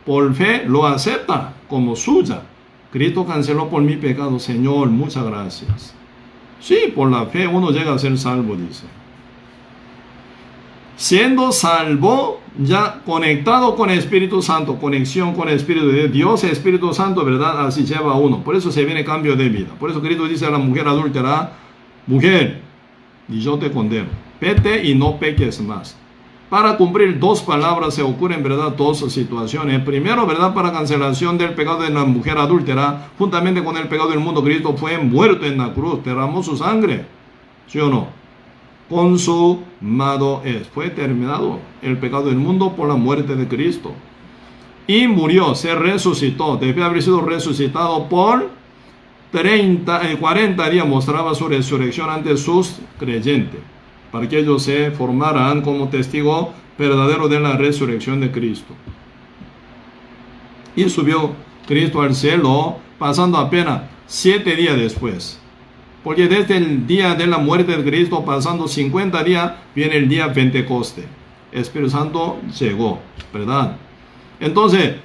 Por fe lo acepta como suya. Cristo canceló por mi pecado. Señor, muchas gracias. Sí, por la fe uno llega a ser salvo, dice. Siendo salvo, ya conectado con el Espíritu Santo, conexión con el Espíritu de Dios, Espíritu Santo, ¿verdad? Así lleva a uno. Por eso se viene cambio de vida. Por eso Cristo dice a la mujer adúltera: mujer, y yo te condeno, vete y no peques más. Para cumplir 2 palabras se ocurren, ¿verdad? 2 situaciones. Primero, ¿verdad? Para cancelación del pecado de la mujer adúltera, juntamente con el pecado del mundo, Cristo fue muerto en la cruz, derramó su sangre. ¿Sí o no? Consumado es. Fue terminado el pecado del mundo por la muerte de Cristo. Y murió, se resucitó. Debe haber sido resucitado por 40 días. Mostraba su resurrección ante sus creyentes. para que ellos se formaran como testigo verdadero de la resurrección de Cristo. Y subió Cristo al cielo, pasando apenas 7 días después. Porque desde el día de la muerte de Cristo, pasando 50 días, viene el día Pentecoste. Espíritu Santo llegó, ¿verdad? Entonces,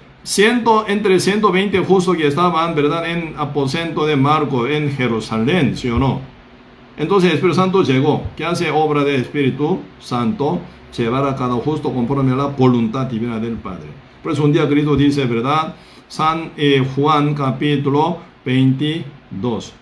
entre 120 justos que estaban, ¿verdad?, en aposento de Marco en Jerusalén, ¿sí o no? Entonces el Espíritu Santo llegó. ¿Qué hace obra del Espíritu Santo? Llevar a cada justo conforme a la voluntad divina del Padre. Por eso un día Cristo dice, ¿verdad? San Juan capítulo 22.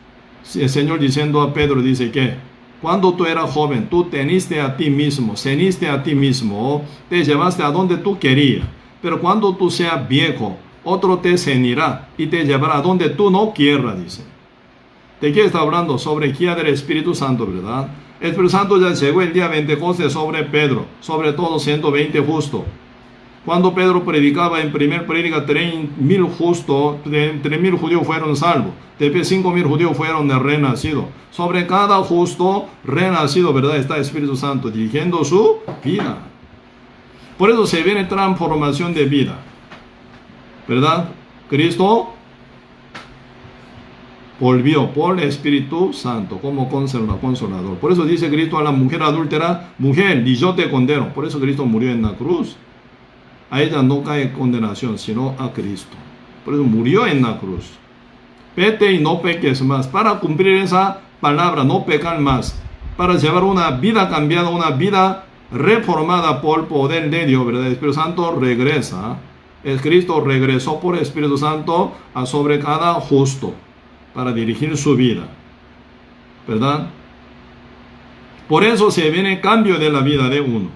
El Señor diciendo a Pedro, dice que cuando tú eras joven, tú ceniste a ti mismo, te llevaste a donde tú querías. Pero cuando tú seas viejo, otro te cenirá y te llevará a donde tú no quieras, dice. ¿De qué está hablando? Sobre guía del Espíritu Santo, ¿verdad? El Espíritu Santo ya llegó el día Pentecostés sobre Pedro, sobre todo 120 justos. Cuando Pedro predicaba en primer predica, 3,000 justos, 3,000 judíos fueron salvos. Después 5,000 judíos fueron renacidos. Sobre cada justo renacido, ¿verdad?, está el Espíritu Santo dirigiendo su vida. Por eso se viene transformación de vida, ¿verdad? Cristo volvió por el Espíritu Santo como consolador. Por eso dice Cristo a la mujer adúltera, mujer, y yo te condeno. Por eso Cristo murió en la cruz. A ella no cae condenación, sino a Cristo. Por eso murió en la cruz. Vete y no peques más. Para cumplir esa palabra, no pecar más. Para llevar una vida cambiada, una vida reformada por poder de Dios, ¿verdad? El Espíritu Santo regresa. El Cristo regresó por el Espíritu Santo a sobre cada justo para dirigir su vida, ¿verdad? Por eso se viene cambio de la vida de uno.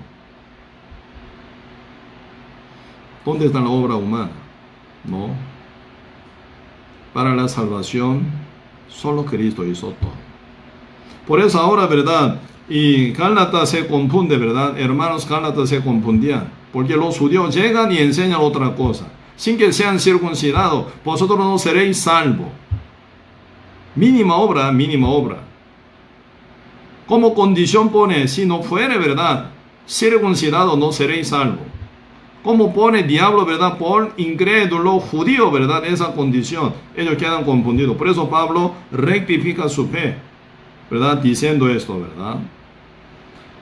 ¿Dónde está la obra humana? No. Para la salvación, solo Cristo hizo todo. Por eso ahora, ¿verdad? Y Gálatas se confunde, ¿verdad? Hermanos, Gálatas se confundían. Porque los judíos llegan y enseñan otra cosa. Sin que sean circuncidados, vosotros no seréis salvos. Mínima obra, mínima obra. Como condición pone, si no fuere, ¿verdad?, circuncidado, no seréis salvos. Como pone diablo, ¿verdad?, por incrédulo judío, ¿verdad?, esa condición. Ellos quedan confundidos. Por eso Pablo rectifica su fe, ¿verdad?, diciendo esto, ¿verdad?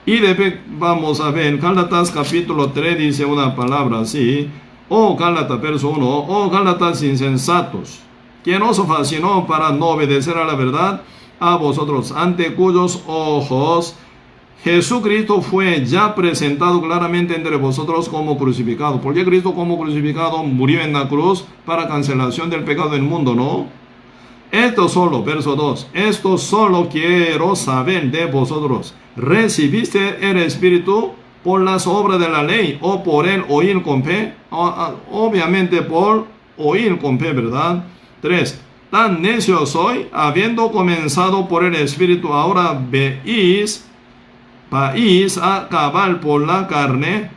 Y después vamos a ver, en Gálatas capítulo 3 dice una palabra así. Oh Gálatas, verso 1. Oh Gálatas insensatos, quien os fascinó para no obedecer a la verdad, a vosotros, ante cuyos ojos Jesucristo fue ya presentado claramente entre vosotros como crucificado. Porque Cristo como crucificado murió en la cruz para cancelación del pecado del mundo, ¿no? Esto solo, verso 2, esto solo quiero saber de vosotros. ¿Recibiste el Espíritu por las obras de la ley o por el oír con fe? Obviamente por oír con fe, ¿verdad? 3. Tan necio soy, habiendo comenzado por el Espíritu, ahora vais a acabar por la carne.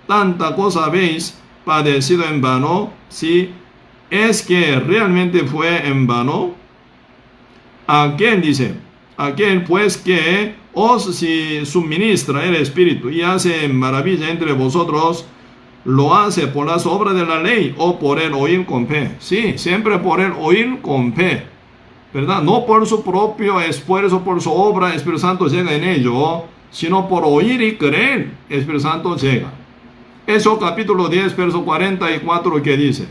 Tanta cosa habéis padecido en vano, si es que realmente fue en vano. Aquel dice, aquel pues que os suministra el Espíritu y hace maravilla entre vosotros, ¿lo hace por las obras de la ley o por el oír con fe? Sí, siempre por el oír con fe, ¿verdad? No por su propio esfuerzo, por su obra, el Espíritu Santo llega en ello, sino por oír y creer, el Espíritu Santo llega. Eso capítulo 10, verso 44, que dice,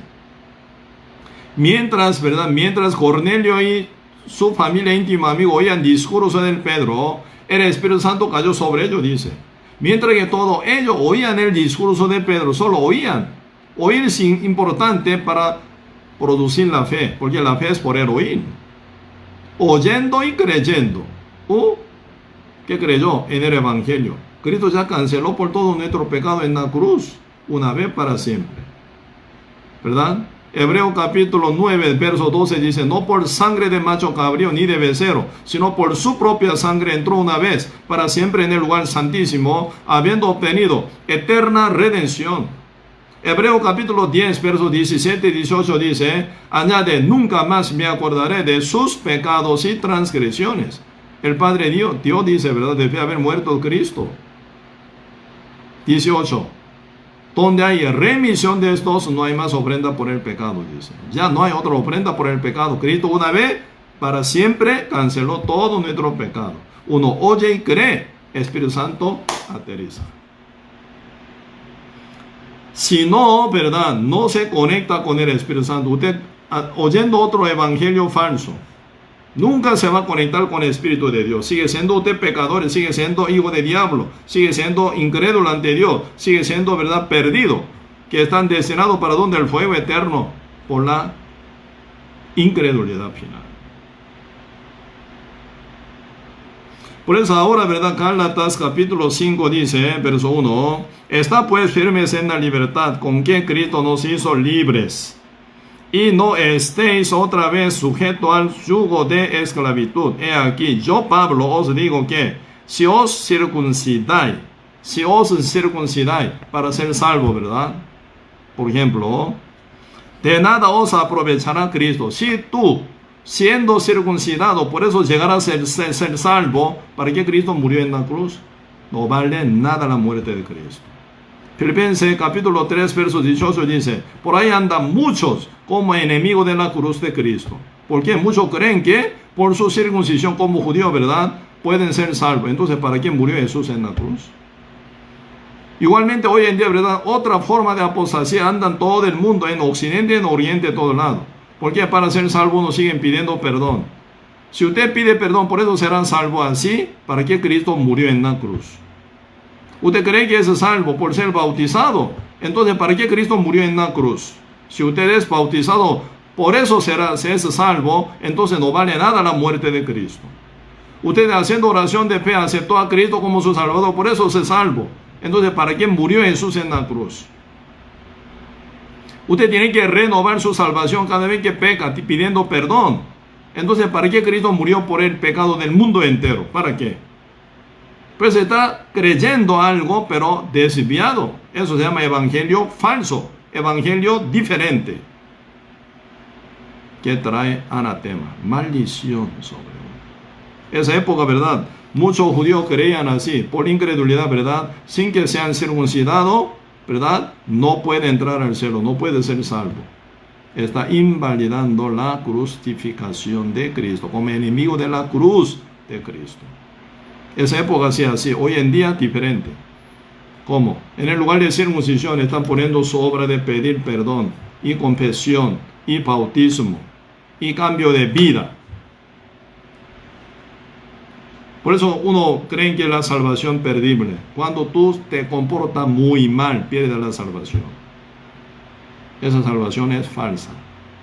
mientras, ¿verdad?, mientras Cornelio y su familia íntima amigo oían discurso del Pedro, el Espíritu Santo cayó sobre ellos, dice. Mientras que todos ellos oían el discurso de Pedro, solo oían. Oír es importante para producir la fe, porque la fe es por el oír. Oyendo y creyendo. ¿Qué creyó? En el Evangelio. Cristo ya canceló por todo nuestro pecado en la cruz, una vez para siempre, ¿verdad? Hebreo capítulo 9, verso 12 dice, no por sangre de macho cabrío ni de becerro, sino por su propia sangre entró una vez para siempre en el lugar santísimo, habiendo obtenido eterna redención. Hebreo capítulo 10, versos 17 y 18 dice, añade, nunca más me acordaré de sus pecados y transgresiones. El Padre Dios dice, ¿verdad? Debe haber muerto Cristo. 18. Donde hay remisión de estos, no hay más ofrenda por el pecado, dice. Ya no hay otra ofrenda por el pecado. Cristo una vez, para siempre, canceló todo nuestro pecado. Uno oye y cree, Espíritu Santo aterriza. Si no, ¿verdad? No se conecta con el Espíritu Santo. Usted, oyendo otro evangelio falso, nunca se va a conectar con el Espíritu de Dios. Sigue siendo usted pecador, sigue siendo hijo de diablo, sigue siendo incrédulo ante Dios, sigue siendo, ¿verdad?, perdido, que están destinados para donde el fuego eterno por la incredulidad final. Por eso ahora, ¿verdad? Gálatas capítulo 5 dice, verso 1, está pues firmes en la libertad con que Cristo nos hizo libres, y no estéis otra vez sujetos al yugo de esclavitud. He aquí, yo Pablo os digo que si os circuncidáis para ser salvo, ¿verdad? Por ejemplo, de nada os aprovechará Cristo. Si tú, siendo circuncidado, por eso llegarás a ser salvo, ¿para qué Cristo murió en la cruz? No vale nada la muerte de Cristo. Filipenses capítulo 3, verso 18 dice, por ahí andan muchos como enemigos de la cruz de Cristo. Porque muchos creen que por su circuncisión como judío, ¿verdad?, pueden ser salvos. Entonces, ¿para qué murió Jesús en la cruz? Igualmente hoy en día, ¿verdad?, otra forma de apostasía andan todo el mundo, en occidente, en oriente, todo lado. Porque para ser salvo nos siguen pidiendo perdón. Si usted pide perdón, por eso serán salvos así. ¿Para qué Cristo murió en la cruz? ¿Usted cree que es salvo por ser bautizado? Entonces, ¿para qué Cristo murió en la cruz? Si usted es bautizado, por eso se es salvo, entonces no vale nada la muerte de Cristo. Usted haciendo oración de fe aceptó a Cristo como su Salvador, por eso se salvo. Entonces, ¿para qué murió Jesús en la cruz? Usted tiene que renovar su salvación cada vez que peca, pidiendo perdón. Entonces, ¿para qué Cristo murió por el pecado del mundo entero? ¿Para qué? Pues está creyendo algo, pero desviado. Eso se llama evangelio falso, evangelio diferente, que trae anatema, maldición sobre uno. Esa época, ¿verdad?, muchos judíos creían así, por incredulidad, ¿verdad?, sin que sean circuncidados, ¿verdad?, no puede entrar al cielo, no puede ser salvo. Está invalidando la crucificación de Cristo, como enemigo de la cruz de Cristo. Esa época sí así, hoy en día diferente. ¿Cómo? En el lugar de circuncisión están poniendo su obra de pedir perdón, y confesión, y bautismo, y cambio de vida. Por eso uno cree que la salvación es perdible. Cuando tú te comportas muy mal, pierdes la salvación. Esa salvación es falsa,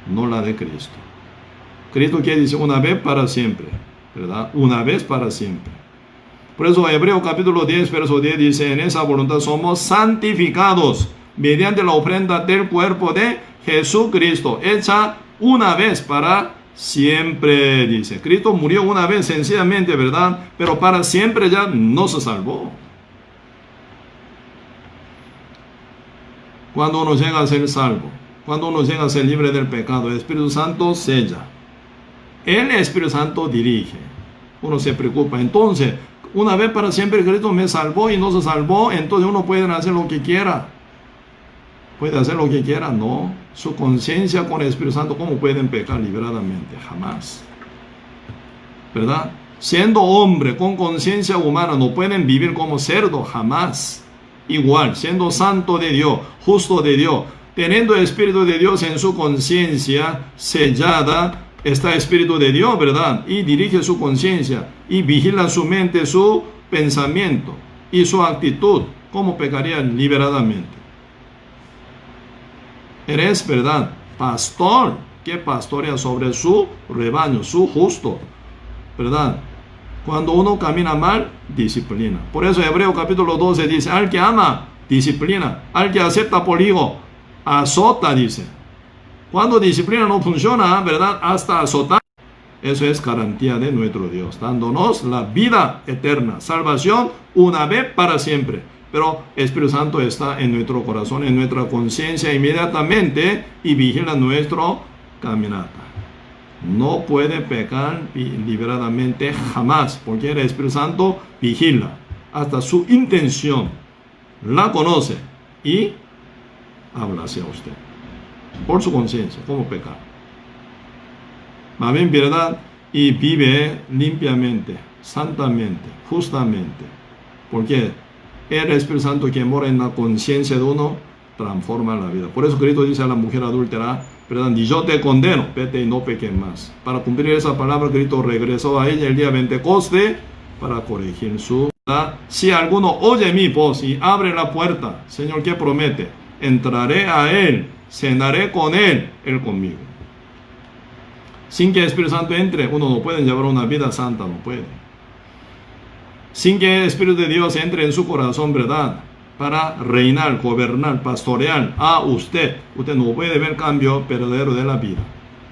no la de Cristo. Cristo quiere decir una vez para siempre, ¿verdad? Una vez para siempre. Por eso Hebreos capítulo 10, verso 10 dice, en esa voluntad somos santificados mediante la ofrenda del cuerpo de Jesucristo, hecha una vez para siempre, dice. Cristo murió una vez sencillamente, ¿verdad?, pero para siempre ya no se salvó. Cuando uno llega a ser salvo, cuando uno llega a ser libre del pecado, el Espíritu Santo sella. El Espíritu Santo dirige. Uno se preocupa. Entonces, una vez para siempre Cristo me salvó y no se salvó, entonces uno puede hacer lo que quiera. ¿Puede hacer lo que quiera? No. Su conciencia con el Espíritu Santo, ¿cómo pueden pecar liberadamente? Jamás. ¿Verdad? Siendo hombre con conciencia humana, no pueden vivir como cerdo, jamás. Igual, siendo santo de Dios, justo de Dios, teniendo el Espíritu de Dios en su conciencia sellada, está el Espíritu de Dios, ¿verdad? Y dirige su conciencia y vigila su mente, su pensamiento y su actitud. ¿Cómo pecaría liberadamente? Eres, ¿verdad?, pastor que pastorea sobre su rebaño, su justo, ¿verdad? Cuando uno camina mal, disciplina. Por eso Hebreos capítulo 12 dice, al que ama, disciplina. Al que acepta por hijo, azota, dice. Cuando disciplina no funciona, ¿verdad?, hasta azotar. Eso es garantía de nuestro Dios, dándonos la vida eterna, salvación una vez para siempre. Pero el Espíritu Santo está en nuestro corazón, en nuestra conciencia inmediatamente y vigila nuestro caminata. no puede pecar liberadamente jamás, porque el Espíritu Santo vigila hasta su intención, la conoce y habla hacia usted por su conciencia, cómo pecar. Más bien, verdad, y vive limpiamente, santamente, justamente, porque el Espíritu Santo que mora en la conciencia de uno transforma la vida. Por eso Cristo dice a la mujer adúltera, ¿verdad? Ni yo te condeno, vete y no peques más. Para cumplir esa palabra, Cristo regresó a ella el día Pentecoste para corregir su vida. Si alguno oye mi voz y abre la puerta, Señor, ¿qué promete? Entraré a él, cenaré con él conmigo. Sin que el Espíritu Santo entre, uno no puede llevar una vida santa, no puede. Sin que el Espíritu de Dios entre en su corazón, ¿verdad? Para reinar, gobernar, pastorear a usted. Usted no puede ver cambio verdadero de la vida.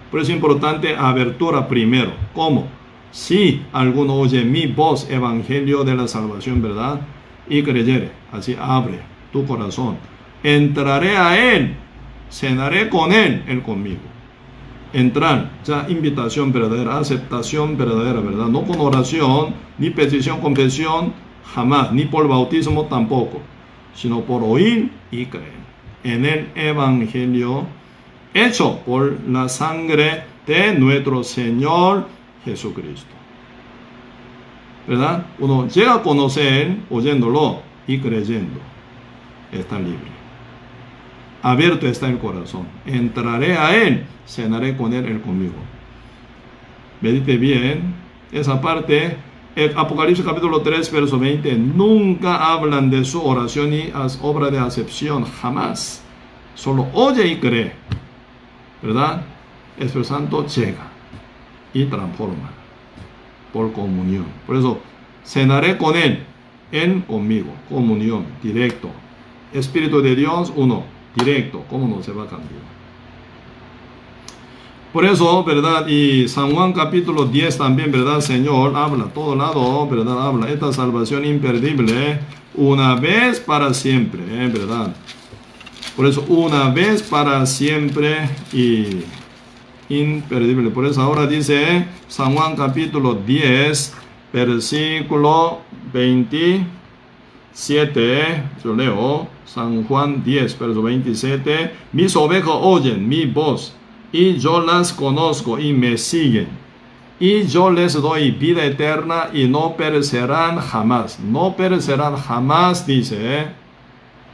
Por eso es importante abertura primero. ¿Cómo? Si alguno oye mi voz, evangelio de la salvación, ¿verdad? Y creyere, así abre tu corazón. Entraré a él, cenaré con él conmigo. Entrar, ya invitación verdadera, aceptación verdadera, ¿verdad? No con oración, ni petición, confesión, jamás, ni por bautismo tampoco, sino por oír y creer en el evangelio hecho por la sangre de nuestro Señor Jesucristo, ¿verdad? Uno llega a conocer oyéndolo y creyendo, está libre. Abierto está el corazón. Entraré a él, cenaré con él conmigo. Medite bien esa parte. El Apocalipsis capítulo 3, verso 20. Nunca hablan de su oración y obra de acepción. Jamás. Solo oye y cree. ¿Verdad? El Espíritu Santo llega y transforma por comunión. Por eso, cenaré con él conmigo. Comunión, directo. Espíritu de Dios, uno. Directo, ¿cómo no se va a cambiar? Por eso, ¿verdad? Y San Juan capítulo 10 también, ¿verdad? Señor habla, todo lado, ¿verdad? Habla, esta salvación imperdible, una vez para siempre, ¿verdad? Por eso, una vez para siempre y imperdible. Por eso ahora dice San Juan capítulo 10, versículo 27, yo leo, San Juan 10, verso 27, mis ovejas oyen mi voz, y yo las conozco y me siguen, y yo les doy vida eterna y no perecerán jamás. No perecerán jamás, dice,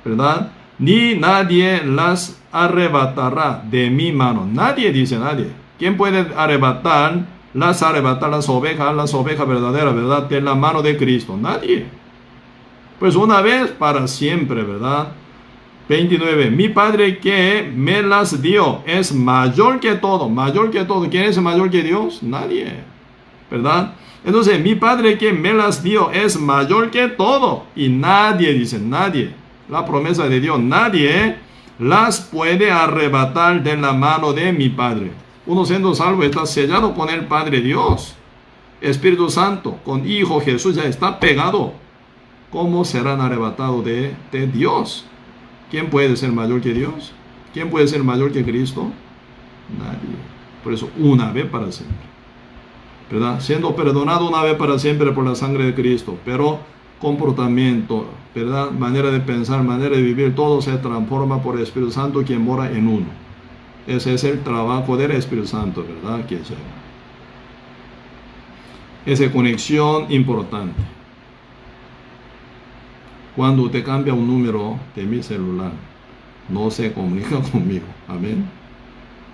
¿verdad? Ni nadie las arrebatará de mi mano. Nadie, dice nadie. ¿Quién puede arrebatar las ovejas verdaderas, ¿verdad? De la mano de Cristo. Nadie. Pues una vez para siempre, ¿verdad? 29. Mi Padre que me las dio es mayor que todo. Mayor que todo. ¿Quién es mayor que Dios? Nadie. ¿Verdad? Entonces, mi Padre que me las dio es mayor que todo. Y nadie, dice, nadie. La promesa de Dios, nadie las puede arrebatar de la mano de mi Padre. Uno siendo salvo está sellado con el Padre Dios. Espíritu Santo, con Hijo Jesús ya está pegado. ¿Cómo serán arrebatados de Dios? ¿Quién puede ser mayor que Dios? ¿Quién puede ser mayor que Cristo? Nadie. Por eso, una vez para siempre, ¿verdad? Siendo perdonado una vez para siempre por la sangre de Cristo, pero comportamiento, ¿verdad? Manera de pensar, manera de vivir, todo se transforma por el Espíritu Santo quien mora en uno. Ese es el trabajo del Espíritu Santo, ¿verdad? Que llega. Esa conexión importante. Cuando usted cambia un número de mi celular, no se comunica conmigo. Amén.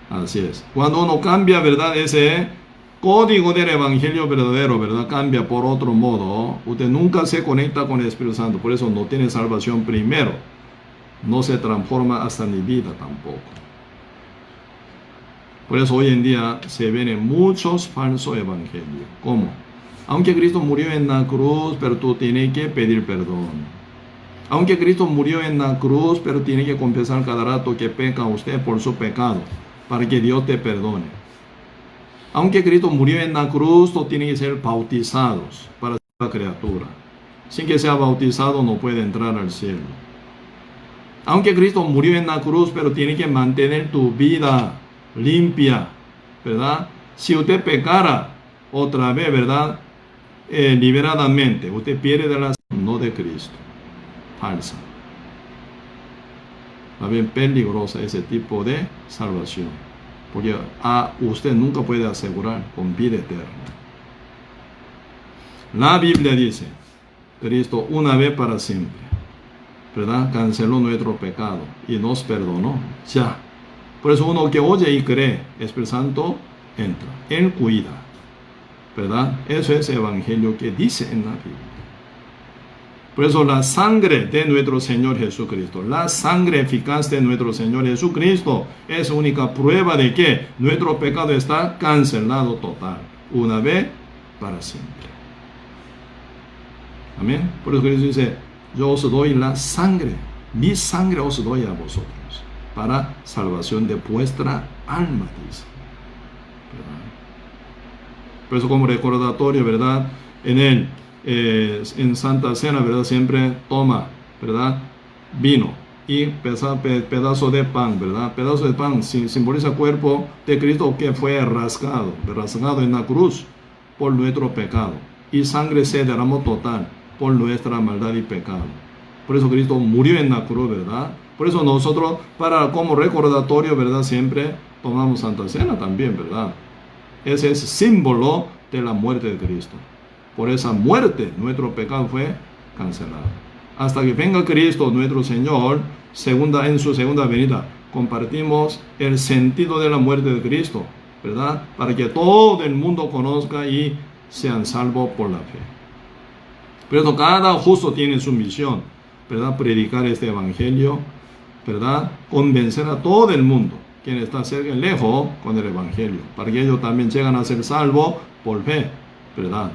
Así es. Cuando uno cambia, ¿verdad? Ese código del evangelio verdadero, ¿verdad? Cambia por otro modo. Usted nunca se conecta con el Espíritu Santo. Por eso no tiene salvación primero. No se transforma hasta ni vida tampoco. Por eso hoy en día se ven muchos falsos evangelios. ¿Cómo? Aunque Cristo murió en la cruz, pero tú tienes que pedir perdón. Aunque Cristo murió en la cruz, pero tiene que confesar cada rato que peca usted por su pecado, para que Dios te perdone. Aunque Cristo murió en la cruz, no tienen que ser bautizados para ser la criatura. Sin que sea bautizado no puede entrar al cielo. Aunque Cristo murió en la cruz, pero tiene que mantener tu vida limpia, ¿verdad? Si usted pecara otra vez, ¿verdad? Liberadamente, usted pierde la no de Cristo, falsa. Va bien peligrosa ese tipo de salvación, porque usted nunca puede asegurar con vida eterna. La Biblia dice, Cristo una vez para siempre, ¿verdad? Canceló nuestro pecado y nos perdonó, ya. Por eso uno que oye y cree, Espíritu Santo entra, Él cuida, ¿verdad? Eso es el evangelio que dice en la Biblia. Por eso la sangre de nuestro Señor Jesucristo, la sangre eficaz de nuestro Señor Jesucristo es única prueba de que nuestro pecado está cancelado total, una vez para siempre. Amén. Por eso Cristo dice, yo os doy la sangre, mi sangre os doy a vosotros, para salvación de vuestra alma, dice. ¿Verdad? Por eso como recordatorio, ¿verdad? En Santa Cena, ¿verdad? Siempre toma, ¿verdad? Vino y pedazo de pan, ¿verdad? Pedazo de pan simboliza el cuerpo de Cristo que fue rasgado en la cruz por nuestro pecado. Y sangre se derramó total por nuestra maldad y pecado. Por eso Cristo murió en la cruz, ¿verdad? Por eso nosotros, como recordatorio, ¿verdad? Siempre tomamos Santa Cena también, ¿verdad? Ese es símbolo de la muerte de Cristo. Por esa muerte, nuestro pecado fue cancelado. Hasta que venga Cristo, nuestro Señor, en su segunda venida, compartimos el sentido de la muerte de Cristo, ¿verdad? Para que todo el mundo conozca y sean salvos por la fe. Pero cada justo tiene su misión, ¿verdad? Predicar este evangelio, ¿verdad? Convencer a todo el mundo, quien está cerca y lejos, con el evangelio, para que ellos también lleguen a ser salvos por fe, ¿verdad?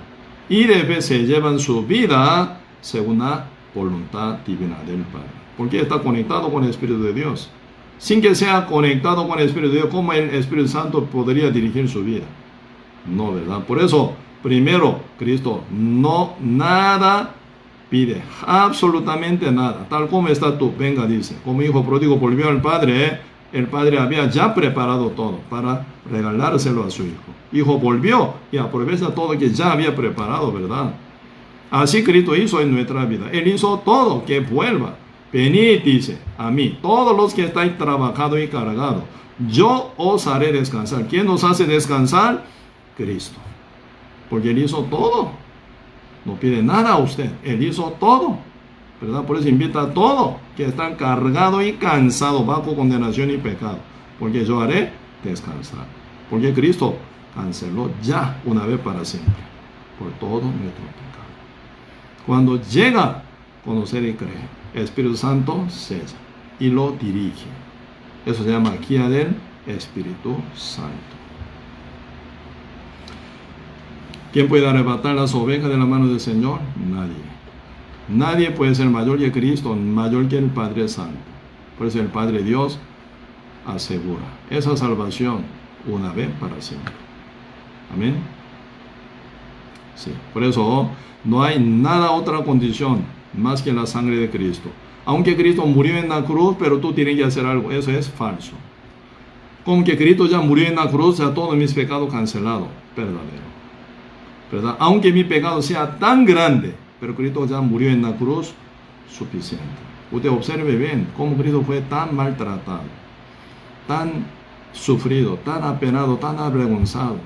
Y después se llevan su vida según la voluntad divina del Padre, porque está conectado con el Espíritu de Dios. Sin que sea conectado con el Espíritu de Dios, ¿cómo el Espíritu Santo podría dirigir su vida? No, ¿verdad? Por eso, primero, Cristo nada pide, absolutamente nada. Tal como está tú, venga, dice, como hijo pródigo volvió al Padre, el Padre había ya preparado todo para regalárselo a su hijo. Hijo volvió y aprovecha todo que ya había preparado, ¿verdad? Así Cristo hizo en nuestra vida. Él hizo todo, que vuelva. Venid, dice, a mí, todos los que estáis trabajados y cargados, yo os haré descansar. ¿Quién nos hace descansar? Cristo. Porque Él hizo todo. No pide nada a usted. Él hizo todo, ¿verdad? Por eso invita a todos que están cargados y cansados bajo condenación y pecado. Porque yo haré descansar. Porque Cristo canceló ya una vez para siempre por todo nuestro pecado. Cuando llega a conocer y creer, el Espíritu Santo cesa y lo dirige. Eso se llama guía del Espíritu Santo. ¿Quién puede arrebatar las ovejas de la mano del Señor? Nadie. Nadie puede ser mayor que Cristo, mayor que el Padre Santo. Por eso el Padre Dios asegura esa salvación una vez para siempre. Amén. Sí. Por eso no hay nada otra condición más que la sangre de Cristo. Aunque Cristo murió en la cruz, pero tú tienes que hacer algo. Eso es falso. Como que Cristo ya murió en la cruz, ya todos mis pecados cancelados. Verdadero. ¿Verdad? Aunque mi pecado sea tan grande, pero Cristo ya murió en la cruz, suficiente. Usted observe bien cómo Cristo fue tan maltratado, tan sufrido, tan apenado, tan avergonzado,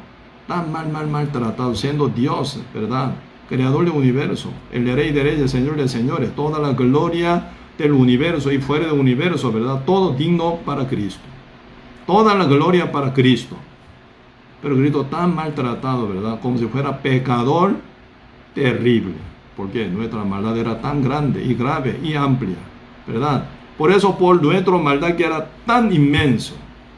tan maltratado, siendo Dios, ¿verdad? Creador del universo, el Rey de Reyes, Señor de Señores, toda la gloria del universo y fuera del universo, ¿verdad? Todo digno para Cristo. Toda la gloria para Cristo. Pero Cristo tan maltratado, ¿verdad? Como si fuera pecador terrible. Porque nuestra maldad era tan grande y grave y amplia, ¿verdad? Por eso, por nuestra maldad que era tan inmenso,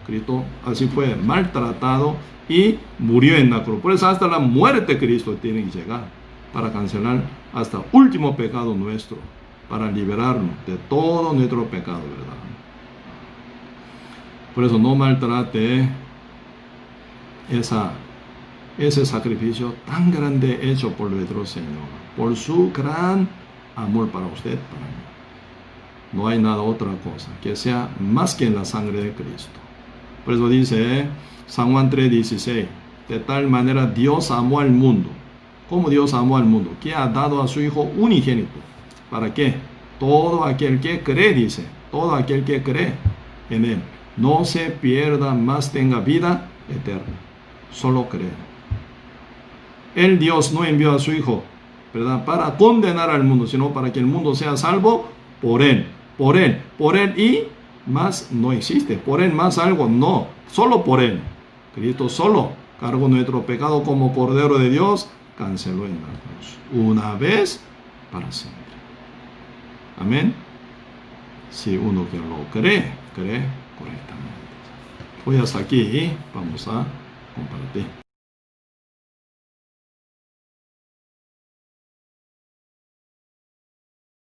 Cristo así fue maltratado y murió en la cruz. Por eso hasta la muerte Cristo tiene que llegar para cancelar hasta el último pecado nuestro, para liberarnos de todo nuestro pecado, ¿verdad? Por eso no maltrate ese sacrificio tan grande hecho por nuestro Señor, por su gran amor para usted, para mí. No hay nada otra cosa que sea más que la sangre de Cristo. Por eso dice San Juan 3:16, De tal manera Dios amó al mundo. ¿Cómo Dios amó al mundo? Que ha dado a su Hijo unigénito. ¿Para qué? Todo aquel que cree, dice, todo aquel que cree en Él, no se pierda, más tenga vida eterna. Solo cree. El Dios no envió a su Hijo, ¿verdad?, para condenar al mundo, sino para que el mundo sea salvo por Él. Por Él, por Él, y más no existe. Por Él más algo, no. Solo por Él. Cristo solo cargó nuestro pecado como Cordero de Dios, canceló en la cruz. Una vez para siempre. Amén. Si uno que lo cree correctamente. Pues hasta aquí vamos a compartir.